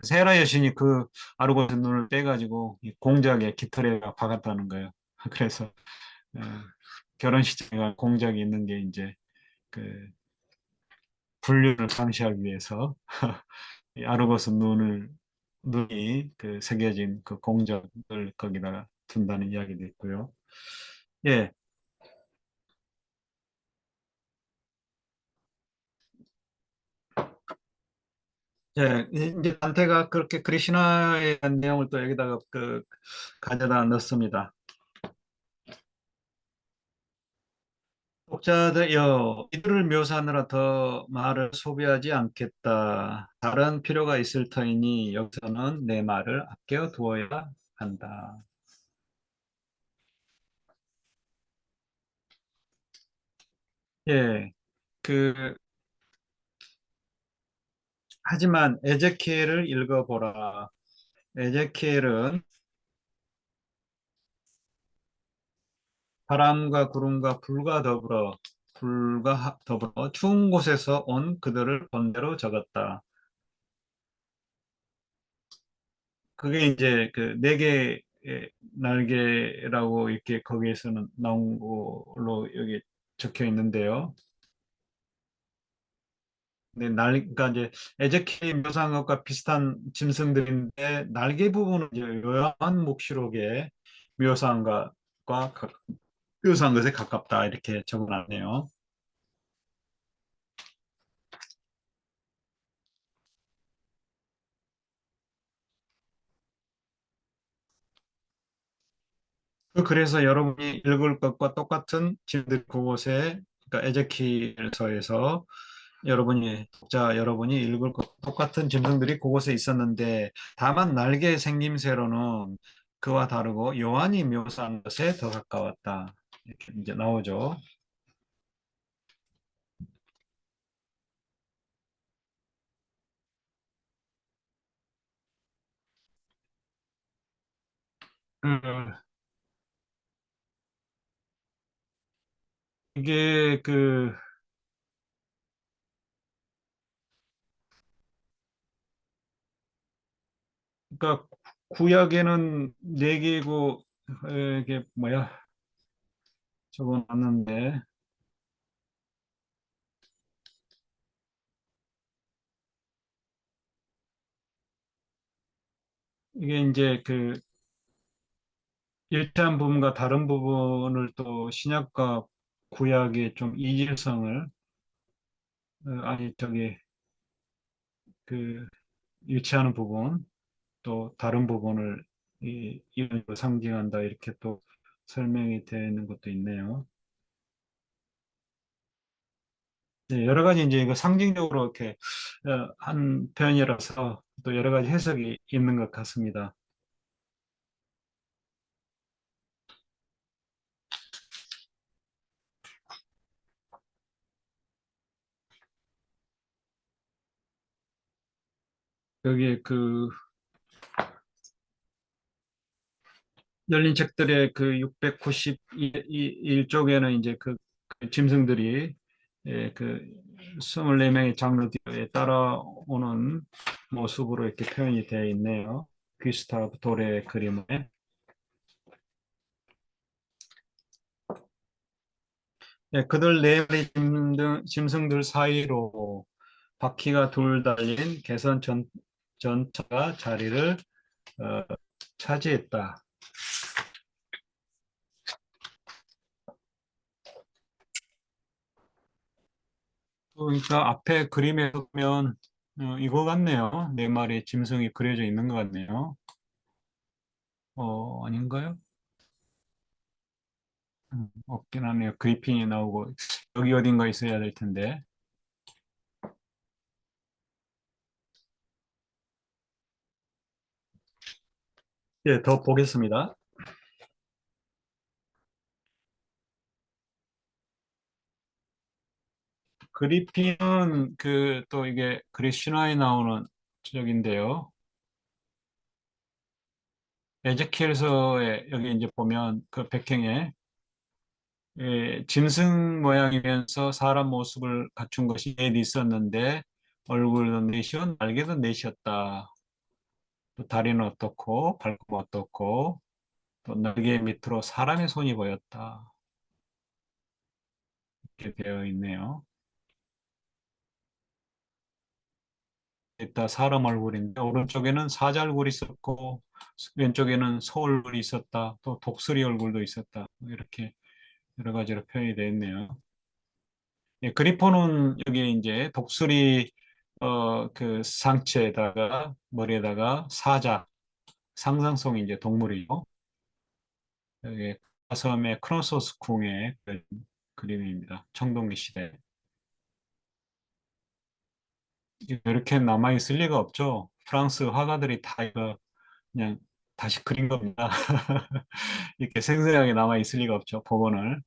세라 여신이 그 아르고스 눈을 떼가지고 이 공작에 깃털에 박았다는 거예요. 그래서 어, 결혼식장에 공작이 있는 게 이제 그 불륜을 감시하기 위해서 이 아르고스 눈이 그 새겨진 그 공작을 거기다가 둔다는 이야기도 있고요. 예, 예, 이제 단테가 그렇게 그리시나에 대한 내용을 또 여기다가 가져다 넣습니다. 독자들여, 이들을 묘사하느라 더 말을 소비하지 않겠다. 다른 필요가 있을 터이니 여기서는 내 말을 아껴 두어야 한다. 예, 그 하지만 에제키엘을 읽어보라. 에제키엘은 바람과 구름과 불과 더불어 추운 곳에서 온 그들을 번대로 적었다. 그게 이제 그 네 개의 날개라고 이렇게 거기에서는 나온 걸로 여기 적혀 있는데요. 근데 그러니까 이제 에제키엘 묘사한 것과 비슷한 짐승들인데 날개 부분은 이제 요한 묵시록에 묘사한 것과 묘사한 것에 가깝다 이렇게 적어놨네요. 그래서 여러분이 읽을 것과 똑같은 짐들 그곳에 그러니까 에제키엘서에서 여러분이 읽을 것 똑같은 짐승들이 그곳에 있었는데 다만 날개 생김새로는 그와 다르고 요한이 묘사한 것에 더 가까웠다. 이렇게 이제 나오죠. 어, 이게 그러니까 구약에는 네 개고 이게 뭐야 적어놨는데 이게 이제 그 일치한 부분과 다른 부분을 또 신약과 구약의 좀 이질성을 아니 저기 그 일치하는 부분 또 다른 부분을 이런 걸 상징한다 이렇게 또 설명이 되어 있는 것도 있네요. 네, 여러 가지 이제 이거 상징적으로 이렇게 한 표현이라서 또 여러 가지 해석이 있는 것 같습니다. 여기 그 열린 책들의 그 691쪽에는 이제 그 짐승들이 그 24명의 장로들에 따라오는 모습으로 이렇게 표현이 되어 있네요. 귀스타브 도레의 그림에. 그들 네 마리 짐승들 사이로 바퀴가 둘 달린 개선 전차가 자리를 어, 차지했다. 그러니까 앞에 그림에 보면 이거 같네요. 네 마리의 짐승이 그려져 있는 것 같네요. 아닌가요? 없긴 하네요. 그리핀이 나오고 여기 어딘가 있어야 될 텐데. 예, 더 보겠습니다. 그리핀은 그 또 이게 그리스 신화에 나오는 적인데요. 에제키엘서에 여기 이제 보면 그 백행에 짐승 모양이면서 사람 모습을 갖춘 것이 넷 있었는데 얼굴은 넷이요 날개도 넷이었다. 또 다리는 어떻고 발굽은 어떻고 또 날개 밑으로 사람의 손이 보였다. 이렇게 되어 있네요. 일단 사람 얼굴인데 오른쪽에는 사자 얼굴이 있었고 왼쪽에는 소 얼굴이 있었다. 또 독수리 얼굴도 있었다. 이렇게 여러 가지로 표현이 되어 있네요. 예, 그리폰은 여기 이제 독수리 그 상체에다가 머리에다가 사자 상상성 이제 동물이고 여기 가섬의 크로소스 궁의 그림입니다. 청동기 시대. 이렇게 남아 있을 리가 없죠. 프랑스 화가들이 다 이거 그냥 다시 그린 겁니다. 이렇게 생생하게 남아 있을 리가 없죠. 복원을.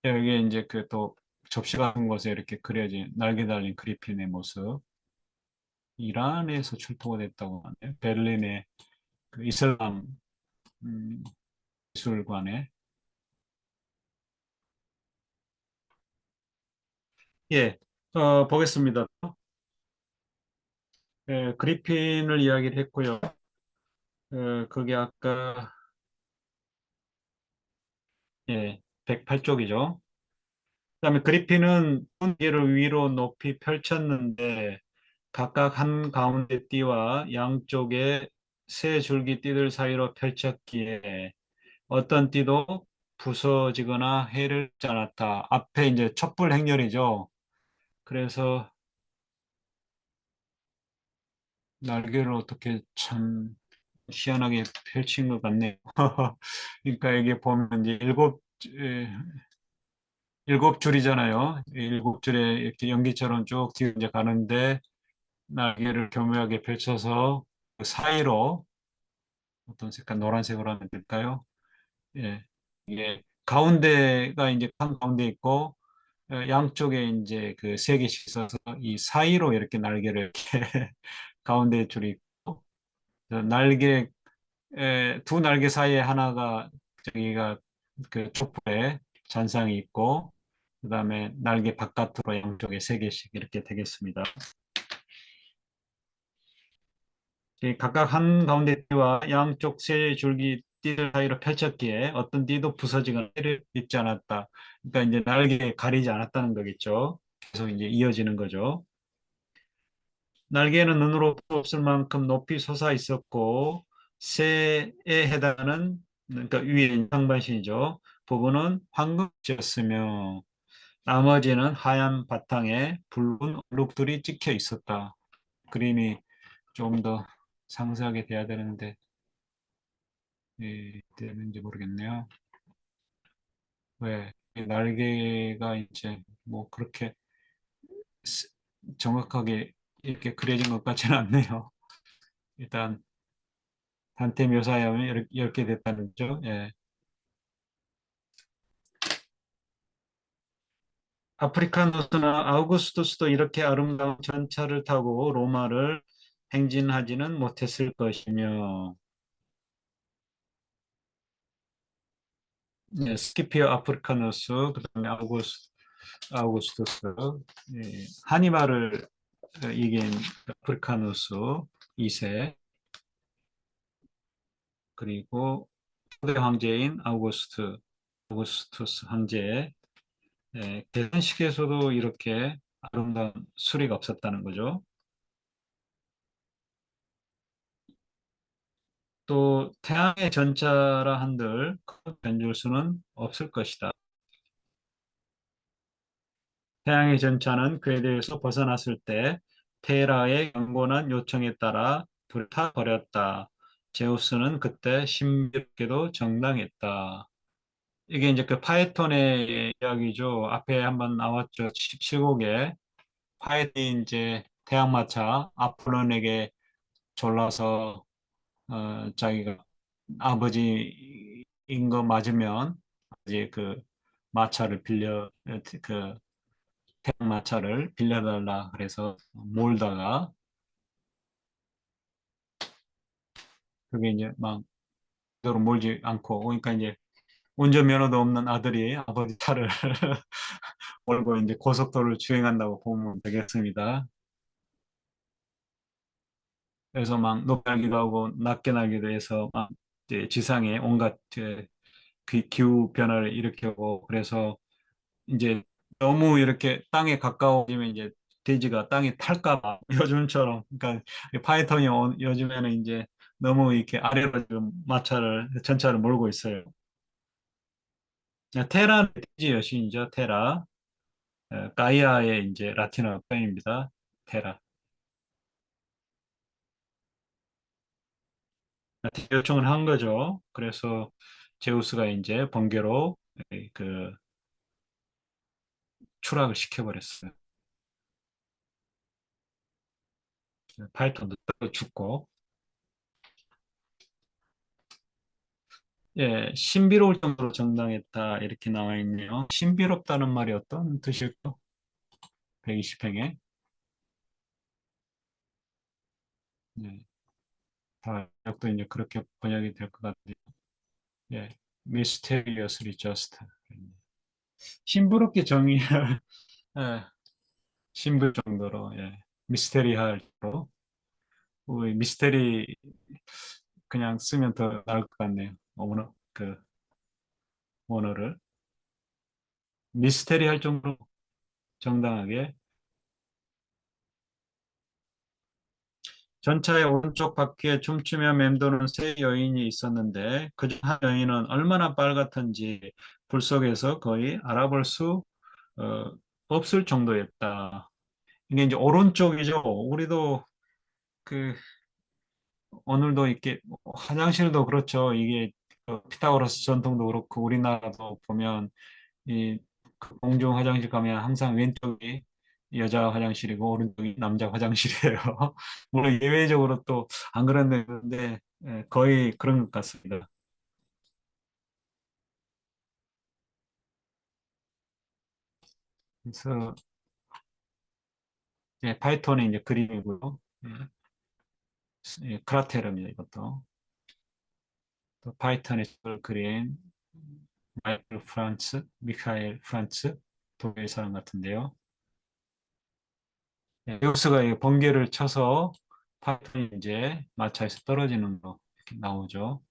여기 이제 그 또 접시 같은 곳에 이렇게 그려진 날개 달린 그리핀의 모습. 이란에서 출토가 됐다고 하네요. 베를린의 그 이슬람 음, 미술관에. 예, 보겠습니다. 그리핀을 이야기를 했고요. 그게 아까 예, 108쪽이죠. 그다음에 그리핀은 두 개를 위로 높이 펼쳤는데 각각 한 가운데 띠와 양쪽에 세 줄기 띠들 사이로 펼쳤기에 어떤 띠도 부서지거나 해를 받지 않았다. 앞에 이제 촛불 행렬이죠. 그래서 날개를 어떻게 참 희한하게 펼친 것 같네요. 그러니까 이게 보면 이제 일곱 줄이잖아요. 일곱 줄에 이렇게 연기처럼 쭉 뒤로 이제 가는데 날개를 교묘하게 펼쳐서 그 사이로 어떤 색깔 노란색으로 하면 될까요? 예. 이게 가운데가 이제 한 가운데 있고 양쪽에 이제 그 세 개씩 있어서 이 사이로 이렇게 날개를 이렇게 가운데 줄이 있고 날개 두 날개 사이에 하나가 저기가 그 촛불에 잔상이 있고 그다음에 날개 바깥으로 양쪽에 세 개씩 이렇게 되겠습니다. 이 각각 한 가운데 띠와 양쪽 세 줄기 띠들 사이로 펼쳤기에 어떤 띠도 부서지거나 때를 잇지 않았다. 그러니까 이제 날개 가리지 않았다는 거겠죠. 계속 이제 이어지는 거죠. 날개는 눈으로 볼 수 없을 만큼 높이 솟아 있었고 새에 해당하는 그러니까 위에 상반신이죠. 부분은 황금빛이었으며 나머지는 하얀 바탕에 붉은 얼룩들이 찍혀 있었다. 그림이 좀 더 상세하게 돼야 되는데 되는지 모르겠네요. 왜? 이 날개가 이제 뭐 그렇게 스- 정확하게 이렇게 그려진 것 같지는 않네요. 일단 단테 묘사에 하면 이렇게 됐다는 거죠. 예. 아프리카누스나 아우구스투스도 이렇게 아름다운 전차를 타고 로마를 행진하지는 못했을 것이며 예, 스키피오 아프리카누스 그다음에 아우구스투스 하니발을 이긴 아프리카누스 2세 그리고 초대 황제인 아우구스투스 황제 개선식에서도 이렇게 아름다운 수리가 없었다는 거죠. 또 태양의 전차라 한들 변줄 수는 없을 것이다. 태양의 전차는 그에 대해서 벗어났을 때 테라의 경건한 요청에 따라 불타버렸다. 제우스는 그때 신비롭게도 정당했다. 이게 이제 그 파이톤의 이야기죠. 앞에 한번 나왔죠. 칠곡에 파이톤이 이제 태양마차 아폴론에게 졸라서 자기가 아버지인 거 맞으면 이제 그 마차를 그 태양 마차를 빌려달라 그래서 몰다가 그게 이제 막 그대로 몰지 않고 그러니까 이제 운전면허도 없는 아들이 아버지 차를 몰고 이제 고속도로를 주행한다고 보면 되겠습니다. 그래서 막 높게 날기도 하고 낮게 날기도 해서 막 이제 지상에 온갖 기후 변화를 일으키고 그래서 이제 너무 이렇게 땅에 가까워지면 이제 돼지가 땅에 탈까 봐 요즘처럼 그러니까 파이썬이 요즘에는 이제 너무 이렇게 아래로 지금 전차를 몰고 있어요. 테라는 돼지 여신이죠. 테라. 가이아의 이제 라틴어 표현입니다. 테라. 요청을 한 거죠. 그래서 제우스가 이제 번개로 그 추락을 시켜버렸어요. 파이썬도 죽고. 예, 신비로울 정도로 정당했다 이렇게 나와 있네요. 신비롭다는 말이 어떤 뜻일까? 120행에 예, 다역도 이제 그렇게 번역이 될 것 같아요. 예, mysteriously just 신비롭게 정의 예, 신비할 정도로 미스테리할 정도로 미스테리 그냥 쓰면 더 나을 것 같네요. 언어를 미스테리할 정도로 정당하게 전차의 오른쪽 바퀴에 춤추며 맴도는 세 여인이 있었는데 그중 한 여인은 얼마나 빨갛던지 불 속에서 거의 알아볼 수 어, 없을 정도였다. 이게 이제 오른쪽이죠. 우리도 그 오늘도 이렇게 화장실도 그렇죠. 이게 피타고라스 전통도 그렇고 우리나라도 보면 이그 공중 화장실 가면 항상 왼쪽이 여자 화장실이고 오른쪽이 남자 화장실이에요. 물론 예외적으로 또 안 그런 데인데 거의 그런 것 같습니다. 그래서 파이톤의 이제 그림이고요. 크라테르입니다. 이것도 또 파이턴의 걸 그린 미카엘 프란츠 독일 사람 같은데요. 제우스가 이 번개를 쳐서 파이턴이 이제 마차에서 떨어지는 거 이렇게 나오죠.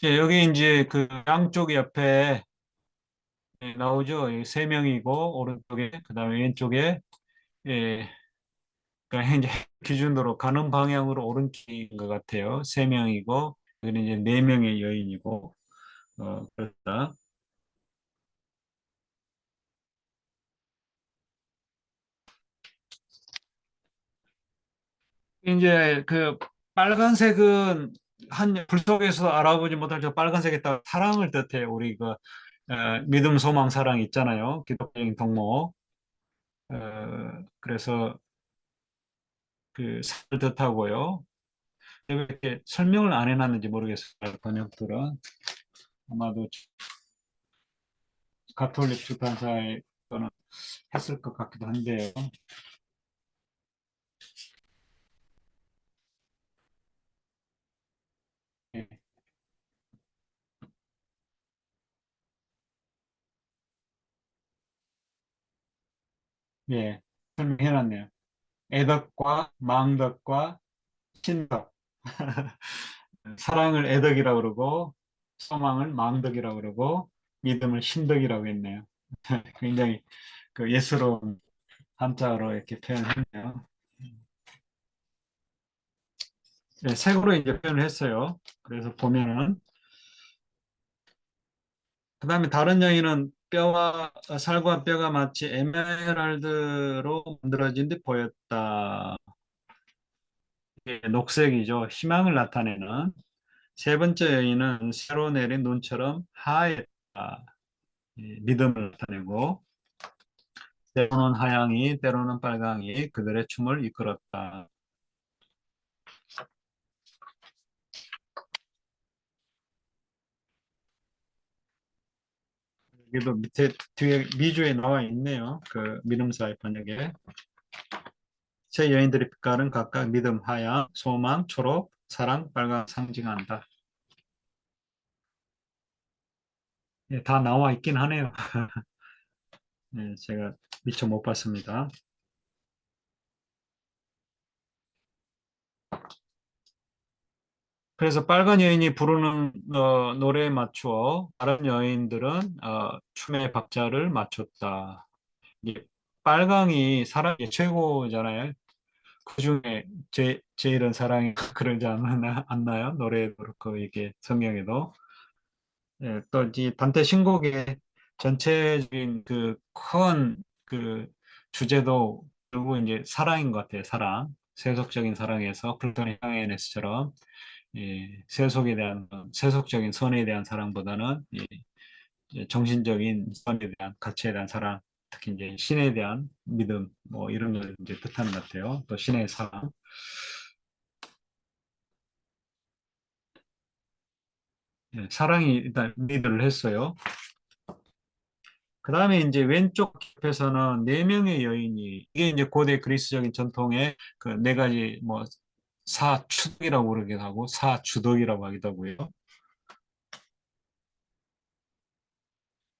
여기 이제 그 양쪽 옆에 나오죠. 세 명이고 오른쪽에 그다음에 왼쪽에 예, 그러니까 현재 기준으로 가는 방향으로 오른쪽인 것 같아요. 세 명이고 여기는 이제 네 명의 여인이고 그렇다. 이제 그 빨간색은 한 불 속에서 알아보지 못할 저 빨간색에 따라 사랑을 뜻해요. 우리 그 믿음, 소망, 사랑 있잖아요. 기독적인 동무. 그래서 그 사랑을 뜻하고요. 왜 이렇게 설명을 안 해놨는지 모르겠어요. 번역들은 아마도 가톨릭 출판사에 거는 했을 것 같기도 한데요. 예, 예, 설명해놨네요. 애덕과 망덕과 신덕. 사랑을 애덕이라고 그러고 소망을 망덕이라고 그러고 믿음을 신덕이라고 했네요. 굉장히 그 예스러운 한자로 이렇게 표현했네요. 네, 색으로 이제 표현을 했어요. 그래서 보면은 그다음에 다른 여인은 뼈와 살과 뼈가 마치 에메랄드로 만들어진 듯 보였다. 이게 녹색이죠. 희망을 나타내는. 세 번째 여인은 새로 내린 눈처럼 하얗다. 믿음을 나타내고 때로는 하양이 때로는 빨강이 그들의 춤을 이끌었다. 여기도 밑에 뒤에 미주에 나와 있네요. 그 믿음사의 번역에 세 여인들의 빛깔은 각각 믿음 하양, 소망, 초록, 사랑, 빨강 상징한다. 다 나와 있긴 하네요. 제가 미처 못 봤습니다. 그래서 빨간 여인이 부르는 노래에 맞추어 다른 여인들은 춤의 박자를 맞췄다. 이게 빨강이 사랑의 최고잖아요. 그중에 제일은 사랑이 그러지 않나요? 노래도 그렇고 이게 성경에도 또 이 단테 신곡의 전체적인 그 큰 그 주제도 결국 이제 사랑인 것 같아요. 사랑, 세속적인 사랑에서 플라톤의 향해네스처럼 세속적인 선에 대한 사랑보다는 이제 정신적인 선에 대한 가치에 대한 사랑, 특히 이제 신에 대한 믿음, 뭐 이런 걸 이제 뜻하는 것 같아요. 또 신의 사랑. 사랑이 일단 리드를 했어요. 그 다음에 이제 왼쪽 kép에서는 네 명의 여인이 이게 이제 고대 그리스적인 전통의 그 네 가지 뭐 사추덕이라고 그러기도 하고 사주덕이라고 하기도 하고요.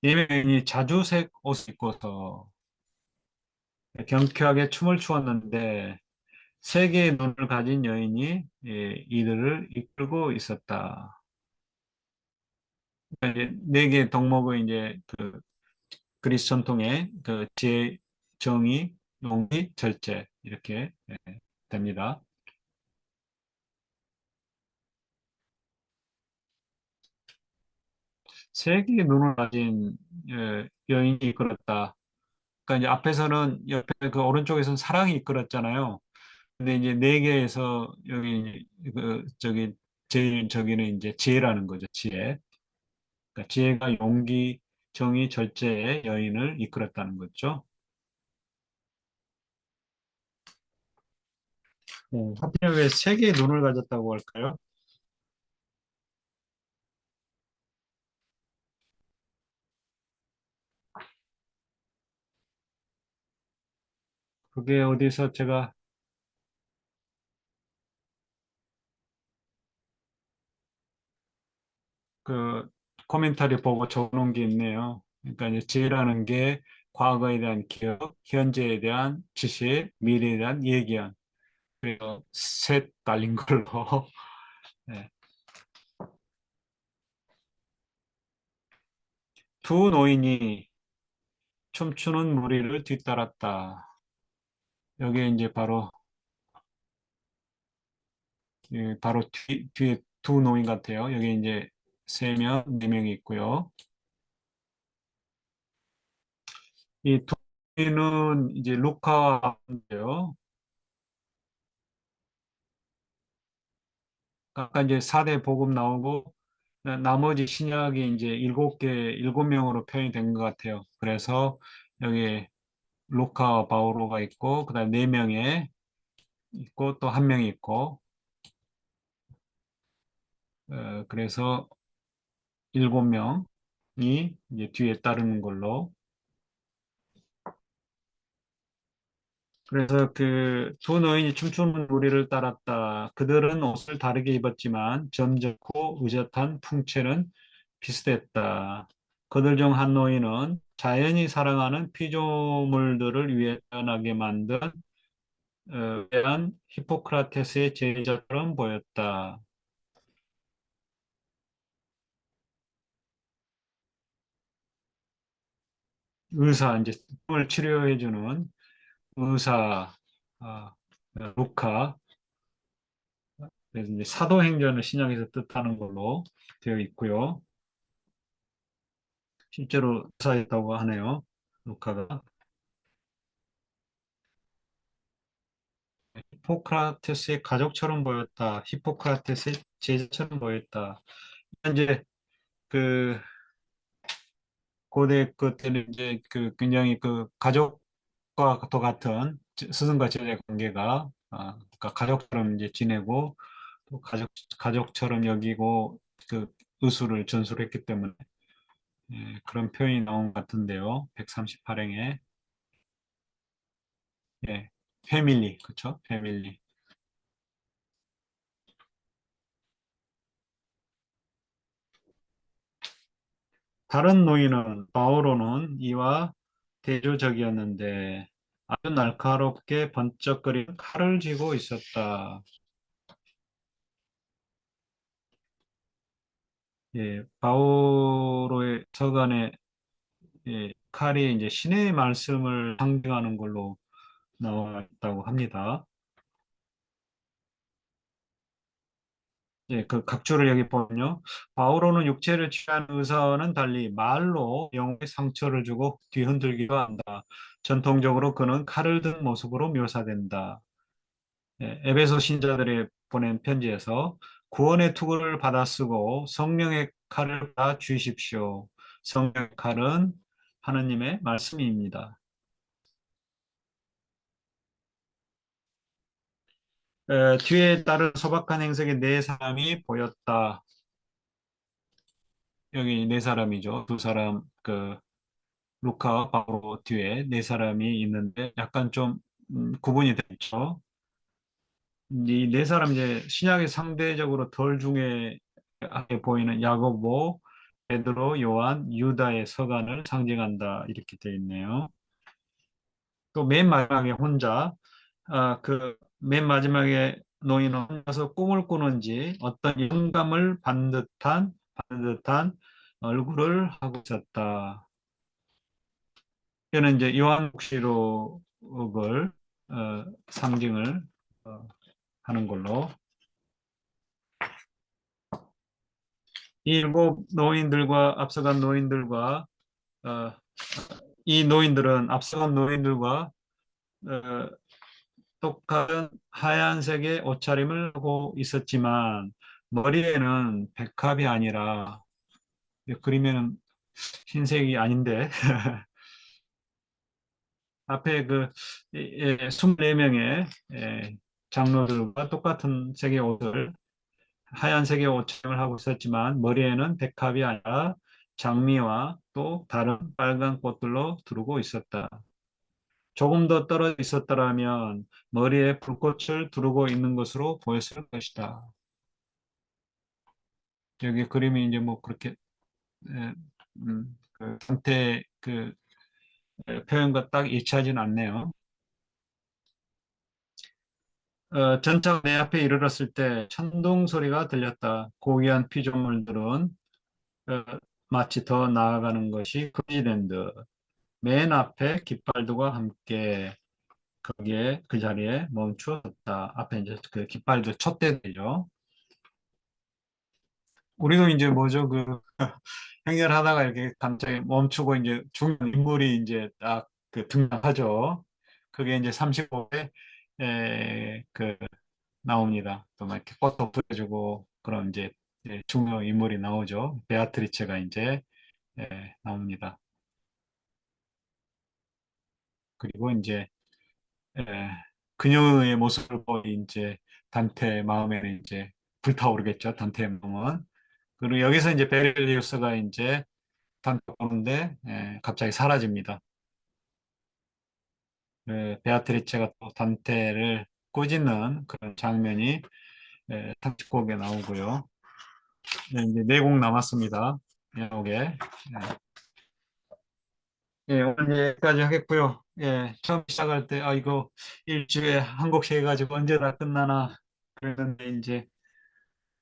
네 명의 여인이 자주색 옷을 입고서 경쾌하게 춤을 추었는데 세 개의 눈을 가진 여인이 이들을 이끌고 있었다. 그러니까 이제 네 개의 덕목의 이제 그 그리스 전통의 그 지혜, 정의, 용기, 절제 이렇게 됩니다. 세 개의 눈을 가진 여인이 이끌었다. 그러니까 이제 앞에서는 옆에 그 오른쪽에서는 사랑이 이끌었잖아요. 근데 이제 네 개에서 여기 그 저기 제일 저기는 이제 지혜라는 거죠. 지혜. 그러니까 지혜가 용기, 정의, 절제의 여인을 이끌었다는 거죠. 하필 왜 세 개의 눈을 가졌다고 할까요? 그게 어디서 제가 그 코멘터리 보고 적어놓은 게 있네요. 그러니까 이제 지혜라는 게 과거에 대한 기억, 현재에 대한 지식, 미래에 대한 예견. 그리고 셋 달린 걸로. 네. 두 노인이 춤추는 무리를 뒤따랐다. 여기에 이제 바로 뒤에 두 노인 같아요. 여기 이제 세 명, 네 명이 있고요. 이 두 노인은 이제 루카인데요. 아까 이제 4대 복음 나오고 나머지 신약이 이제 일곱 명으로 표현이 된 것 같아요. 그래서 여기 루카와 바오로가 있고, 그다음 네 명에 있고 또 한 명이 있고, 그래서 일곱 명이 이제 뒤에 따르는 걸로. 그래서 그 두 노인이 춤추는 무리를 따랐다. 그들은 옷을 다르게 입었지만 점잖고 의젓한 풍채는 비슷했다. 그들 중 한 노인은 자연이 사랑하는 피조물들을 위해 태어나게 만든 위대한 히포크라테스의 제자처럼 보였다. 의사, 이제 을 치료해주는 의사, 아, 루카. 그래서 이제 사도행전을 신약에서 뜻하는 걸로 되어 있고요. 실제로 의사였다고 하네요. 루카가. 히포크라테스의 가족처럼 보였다. 히포크라테스의 제자처럼 보였다. 이제 그 고대 그때는 이제 그 굉장히 그 가족과 또 같은 스승과 제자의 관계가 그러니까 가족처럼 이제 지내고 또 가족처럼 여기고 그 의술을 전술했기 때문에 그런 표현이 나온 것 같은데요. 138행에 예, 패밀리 그렇죠? 패밀리. 다른 노인은 바오로는 이와 대조적이었는데 아주 날카롭게 번쩍거리는 칼을 쥐고 있었다. 예, 바오로의 서간에 칼이 이제 신의 말씀을 상징하는 걸로 나와 있다고 합니다. 예, 그 각주를 여기 보면요. 바오로는 육체를 취한 의사와는 달리 말로 영혼에 상처를 주고 뒤흔들기도 한다. 전통적으로 그는 칼을 든 모습으로 묘사된다. 에베소 신자들이 보낸 편지에서 구원의 투구를 받아 쓰고 성령의 칼을 받아 주십시오. 성령의 칼은 하느님의 말씀입니다. 뒤에 따른 소박한 행색의 네 사람이 보였다. 여기 네 사람이죠. 두 사람, 그, 루카와 바로 뒤에 네 사람이 있는데 약간 좀 구분이 되어 있죠. 이 네 사람 이제 신약에 상대적으로 덜 중요하게 보이는 야고보, 베드로, 요한, 유다의 서간을 상징한다 이렇게 되어 있네요. 또 맨 마지막에 혼자 그 맨 마지막에 노인은 혼자서 꿈을 꾸는지 어떤 영감을 받는 듯한 얼굴을 하고 있었다. 이는 이제 요한복시록을 상징을 어, 하는 걸로. 이 일곱 노인들과 앞서간 노인들과 어, 이 노인들은 앞서간 노인들과 어, 똑같은 하얀색의 옷차림을 하고 있었지만 머리에는 백합이 아니라 그림에는 흰색이 아닌데 앞에 그 24명의 장로들과 똑같은 색의 옷을 하얀색의 옷차림을 하고 있었지만 머리에는 백합이 아니라 장미와 또 다른 빨간 꽃들로 두르고 있었다. 조금 더 떨어져 있었더라면 머리에 불꽃을 두르고 있는 것으로 보였을 것이다. 여기 그림이 이제 뭐 그렇게 그 상태 그 표현과 딱 일치하진 않네요. 전차가 내 앞에 이르렀을 때 천둥 소리가 들렸다. 고귀한 피조물들은 어, 마치 더 나아가는 것이 금지된 듯. 맨 앞에 깃발들과 함께 거기에 그 자리에 멈추었다. 앞에 이제 그 깃발들 촛대들이죠. 우리도 이제 뭐죠 그 행렬하다가 이렇게 갑자기 멈추고 이제 중요한 인물이 이제 딱 그 등장하죠. 그게 이제 35회 그 나옵니다. 또 막 이렇게 꽃도 뿌려주고 그런 이제 중요 인물이 나오죠. 베아트리체가 이제 나옵니다. 그리고 이제 에, 그녀의 모습을 보니 이제 단테 마음에는 이제 불타오르겠죠. 단테의 마음은. 그리고 여기서 이제 베를리우스가 이제 단테 보는데 갑자기 사라집니다. 베아트리체가 또 단테를 꾸짖는 그런 장면이 30곡에 나오고요. 이제 4곡 남았습니다. 이곡에. 오늘 여기까지 하겠고요. 처음 시작할 때, 이거 일주일에 한 곡씩 해가지고 언제 다 끝나나 그랬는데, 이제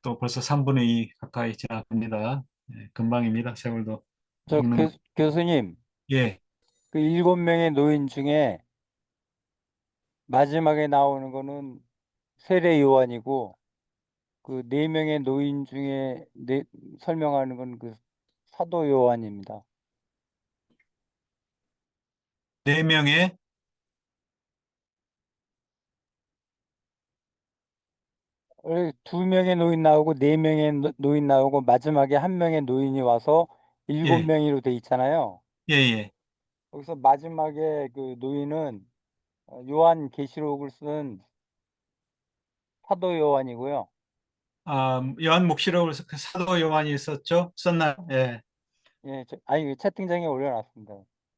또 벌써 3분의 2 가까이 지나갑니다. 금방입니다. 세월도 저 읽는 거. 교수님, 예, 그 7명의 노인 중에 마지막에 나오는 거는 세례 요한이고, 그 4명의 노인 중에 설명하는 건 그 사도 요한입니다. 4명의 2명의 노인 나오고 4명의 노인 나오고 마지막에 1명의 노인이 와서 일곱 예, 명이로 돼 있잖아요. 예, 예. 거기서 마지막에 그 노인은 요한 계시록을 쓴 사도 요한이고요. 요한 묵시록을 그 사도 요한이 썼나요? 예, 예, 아니 채팅창에 올려놨습니다.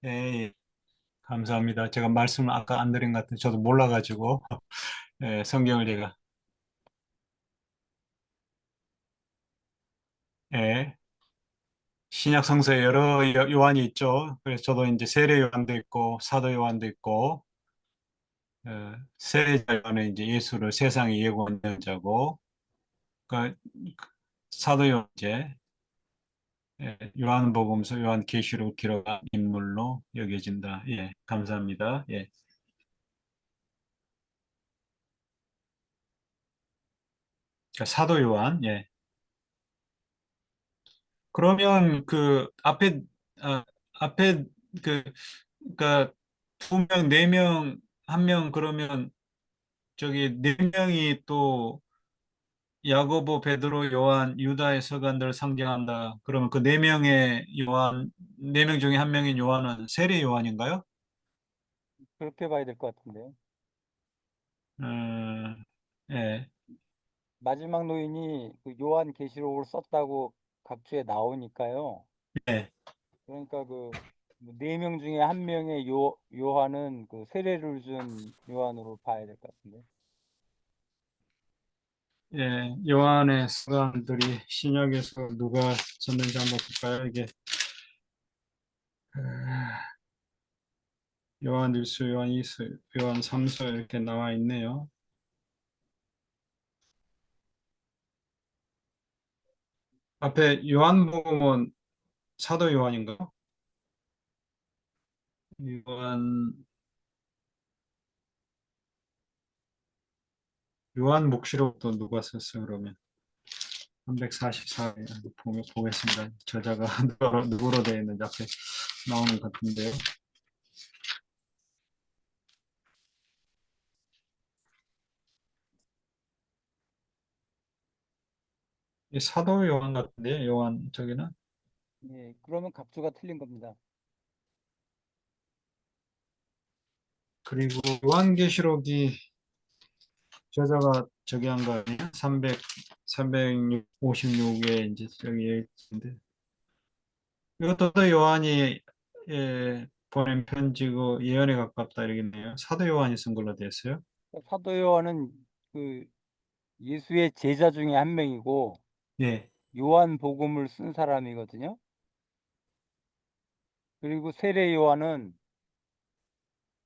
예, 예. 감사합니다. 제가 말씀을 아까 안 드린 것 같은데 저도 몰라가지고 성경을 제가 예, 신약 성서에 여러 요한이 있죠. 그래서 저도 이제 세례 요한도 있고 사도 요한도 있고 세례자 요한은 이제 예수를 세상에 예고한 자고 그 사도 요한 이제 요한복음서 요한계시록 기록한 인물로 여겨진다. 예, 감사합니다. 예, 사도 요한. 예. 그러면 그 앞에 그 그러니까 2명, 4명, 1명 그러면 저기 4명이 또 야고보, 베드로, 요한, 유다의 서간들을 상징한다. 그러면 그 4명의 요한, 4명 중에 1명인 요한은 세례 요한인가요? 그렇게 봐야 될 것 같은데요. 예, 마지막 노인이 그 요한 계시록을 썼다고 각주에 나오니까요. 예, 그러니까 그 4명 중에 1명의 요한은 그 세례를 준 요한으로 봐야 될 것 같은데. 예. 요한의 서간들이 신약에서 누가 썼는지 한번 볼까요? 이게 아, 요한 1서, 요한 2서, 요한 3서 이렇게 나와 있네요. 앞에 요한복음은 사도 요한인가요? 요한 요한 묵시록도 누가 썼어요, 그러면? 344회 보겠습니다. 저자가 누구로 되어 있는지 앞에 나오는 것 같은데요. 이 사도 요한 같은데, 요한 저기는. 예, 그러면 각주가 틀린 겁니다. 그리고 요한계시록이 저자가 저기 한 거 아니에요? 356에 이제 저기 있는데 이것도 또 요한이 예, 보낸 편지고 예언에 가깝다 이러겠네요. 사도 요한이 쓴 걸로 되어 있어요. 사도 요한은 그 예수의 제자 중에 한 명이고 예. 요한복음을 쓴 사람이거든요. 그리고 세례 요한은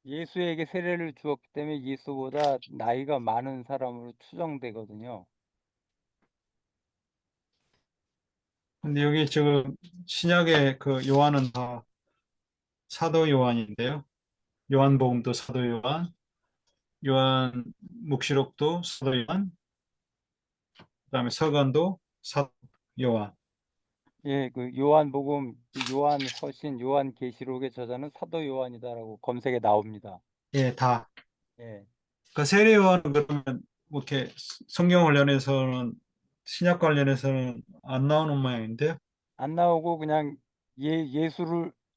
예수에게 세례를 주었기 때문에 예수보다 나이가 많은 사람으로 추정되거든요. 근데 여기 지금 신약의 그 요한은 다 사도 요한인데요. 요한복음도 사도 요한, 요한 묵시록도 사도 요한, 그다음에 서간도 사도 요한. 예, 그 요한복음, 그 요한 서신, 요한 계시록의 저자는 사도 요한이다라고 검색에 나옵니다. 예, 다. 예. 그 세례 요한은 그러면 뭐 이렇게 성경 관련해서는 신약 관련해서는 안 나오는 모양인데요. 안 나오고 그냥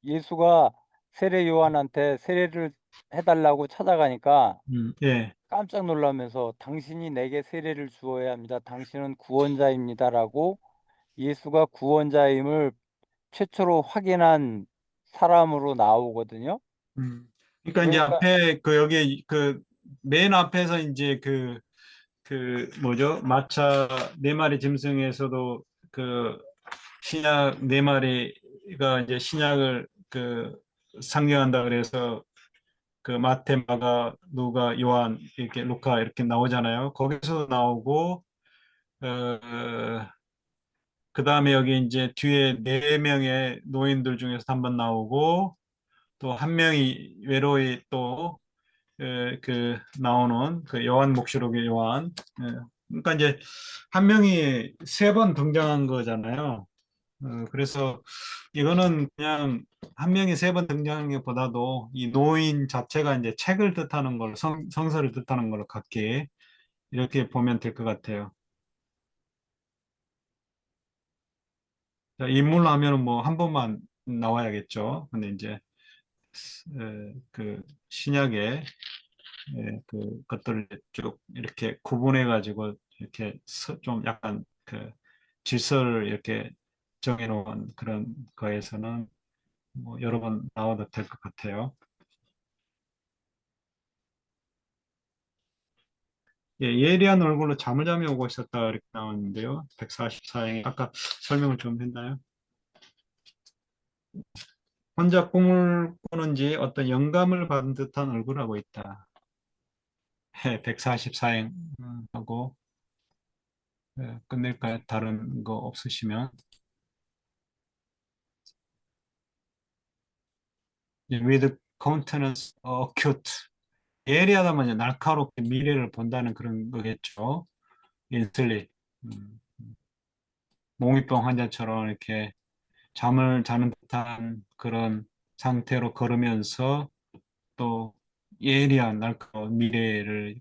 예수가 세례 요한한테 세례를 해달라고 찾아가니까 예. 깜짝 놀라면서 당신이 내게 세례를 주어야 합니다. 당신은 구원자입니다라고 예수가 구원자임을 최초로 확인한 사람으로 나오거든요. 음. 그러니까 이제 그러니까 앞에 그 여기 그 맨 앞에서 이제 그 뭐죠? 마차 네 마리 짐승에서도 그 신약 네 마리가 이제 신약을 그 상징한다 그래서 그 마태, 마가, 누가, 요한 이렇게 루카 이렇게 나오잖아요. 거기서 나오고 그 다음에 여기 이제 뒤에 네 명의 노인들 중에서 한 번 나오고 또 한 명이 외로이 또 그 나오는 그 요한 묵시록의 요한. 그러니까 이제 한 명이 세 번 등장한 거잖아요. 그래서 이거는 그냥 한 명이 세 번 등장하는 것보다도 이 노인 자체가 이제 책을 뜻하는 걸, 성서를 뜻하는 걸로 갖게 이렇게 보면 될 것 같아요. 자, 인물로 하면은 뭐 한 번만 나와야겠죠. 근데 이제 그 신약의 그 것들을 쭉 이렇게 구분해 가지고 이렇게 좀 약간 그 질서를 이렇게 정해놓은 그런 거에서는 뭐 여러 번 나와도 될 것 같아요. 예, 예리한 얼굴로 잠을 자며 오고 있었다 이렇게 나오는데요. 144행 아까 설명을 좀 했나요? 혼자 꿈을 꾸는지 어떤 영감을 받은 듯한 얼굴을 하고 있다. 144행 하고 끝낼까요? 다른 거 없으시면. 예, with countenance acute. 예리하다면 날카롭게 미래를 본다는 그런 거겠죠. 인슬립. 음, 몽유병 환자처럼 이렇게 잠을 자는 듯한 그런 상태로 걸으면서 또 예리한 날카로운 미래를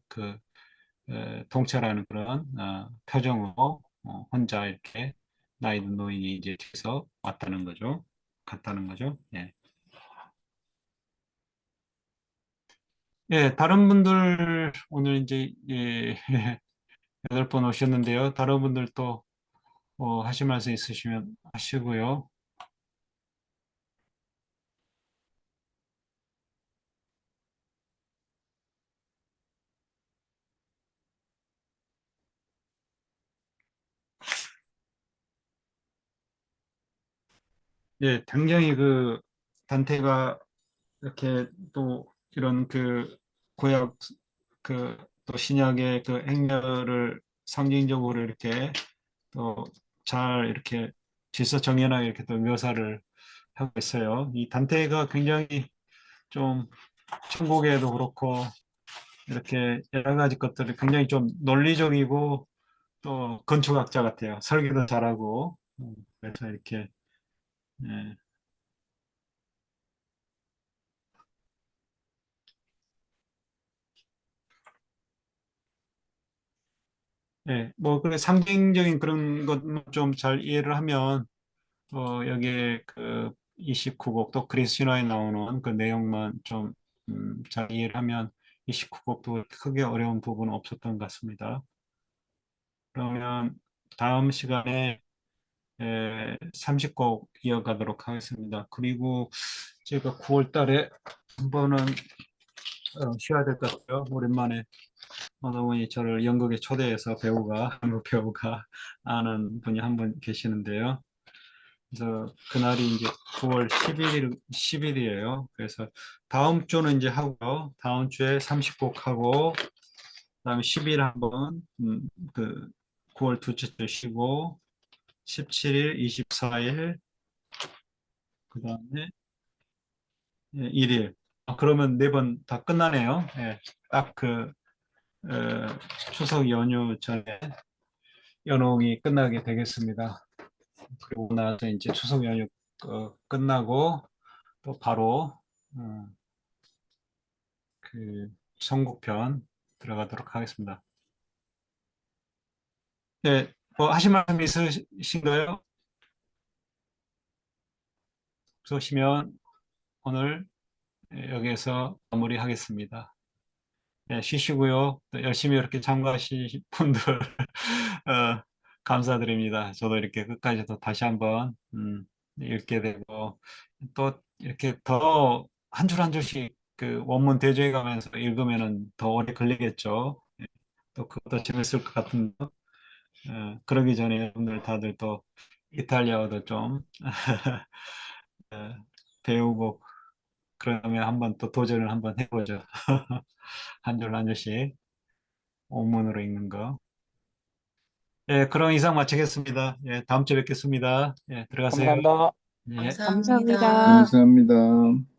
통찰하는 그런 표정으로 혼자 이렇게 나이 든 노인이 이제 뒤에서 왔다는 거죠. 갔다는 거죠. 예. 예, 다른 분들 오늘 이제 예, 8번 오셨는데요. 다른 분들 또 하실 말씀 있으시면 하시고요. 예, 굉장히 그 단테가 이렇게 또 이런 그 구약 그 또 신약의 그 행렬을 상징적으로 이렇게 또 잘 이렇게 질서정연하게 이렇게 또 묘사를 하고 있어요. 이 단테가 굉장히 좀 천국에도 그렇고 이렇게 여러 가지 것들을 굉장히 좀 논리적이고 또 건축학자 같아요. 설계도 잘하고 그래서 이렇게 예, 뭐, 그래, 상징적인 그런 것만 좀 잘 이해를 하면, 여기에 그 29곡, 또 그리스 신화에 나오는 그 내용만 좀, 잘 이해를 하면 29곡도 크게 어려운 부분은 없었던 것 같습니다. 그러면 다음 시간에 30곡 이어가도록 하겠습니다. 그리고 제가 9월 달에 한 번은 쉬어야 될 것 같아요. 오랜만에 어느 분이 저를 연극에 초대해서 한국 배우가 아는 분이 한 분 계시는데요. 그래서 그날이 이제 9월 10일이에요. 그래서 다음 주는 이제 하고요. 다음 주에 30곡 하고, 그다음에 10일 한번, 그 9월 둘째 주 쉬고, 17일, 24일, 그다음에 1일. 그러면 네 번 다 끝나네요. 예, 딱 추석 연휴 전에 연홍이 끝나게 되겠습니다. 그리고 나서 이제 추석 연휴 끝나고 또 바로 어, 그 선곡편 들어가도록 하겠습니다. 네, 뭐 하실 말씀 있으신가요? 없으시면 오늘 여기에서 마무리하겠습니다. 네, 쉬시고요. 또 열심히 이렇게 참가하신 분들 어, 감사드립니다. 저도 이렇게 끝까지 또 다시 한번 읽게 되고 또 이렇게 더 한 줄 한 줄씩 그 원문 대조해 가면서 읽으면은 더 오래 걸리겠죠. 또 그것도 재밌을 것 같은데 그러기 전에 여러분들 다들 또 이탈리아어도 좀 어, 배우고 그러면 한번 또 도전을 한번 해보죠. 한 줄 한 줄씩 원문으로 읽는 거. 예, 그럼 이상 마치겠습니다. 예, 다음 주에 뵙겠습니다. 예, 들어가세요. 감사합니다. 예. 감사합니다. 감사합니다.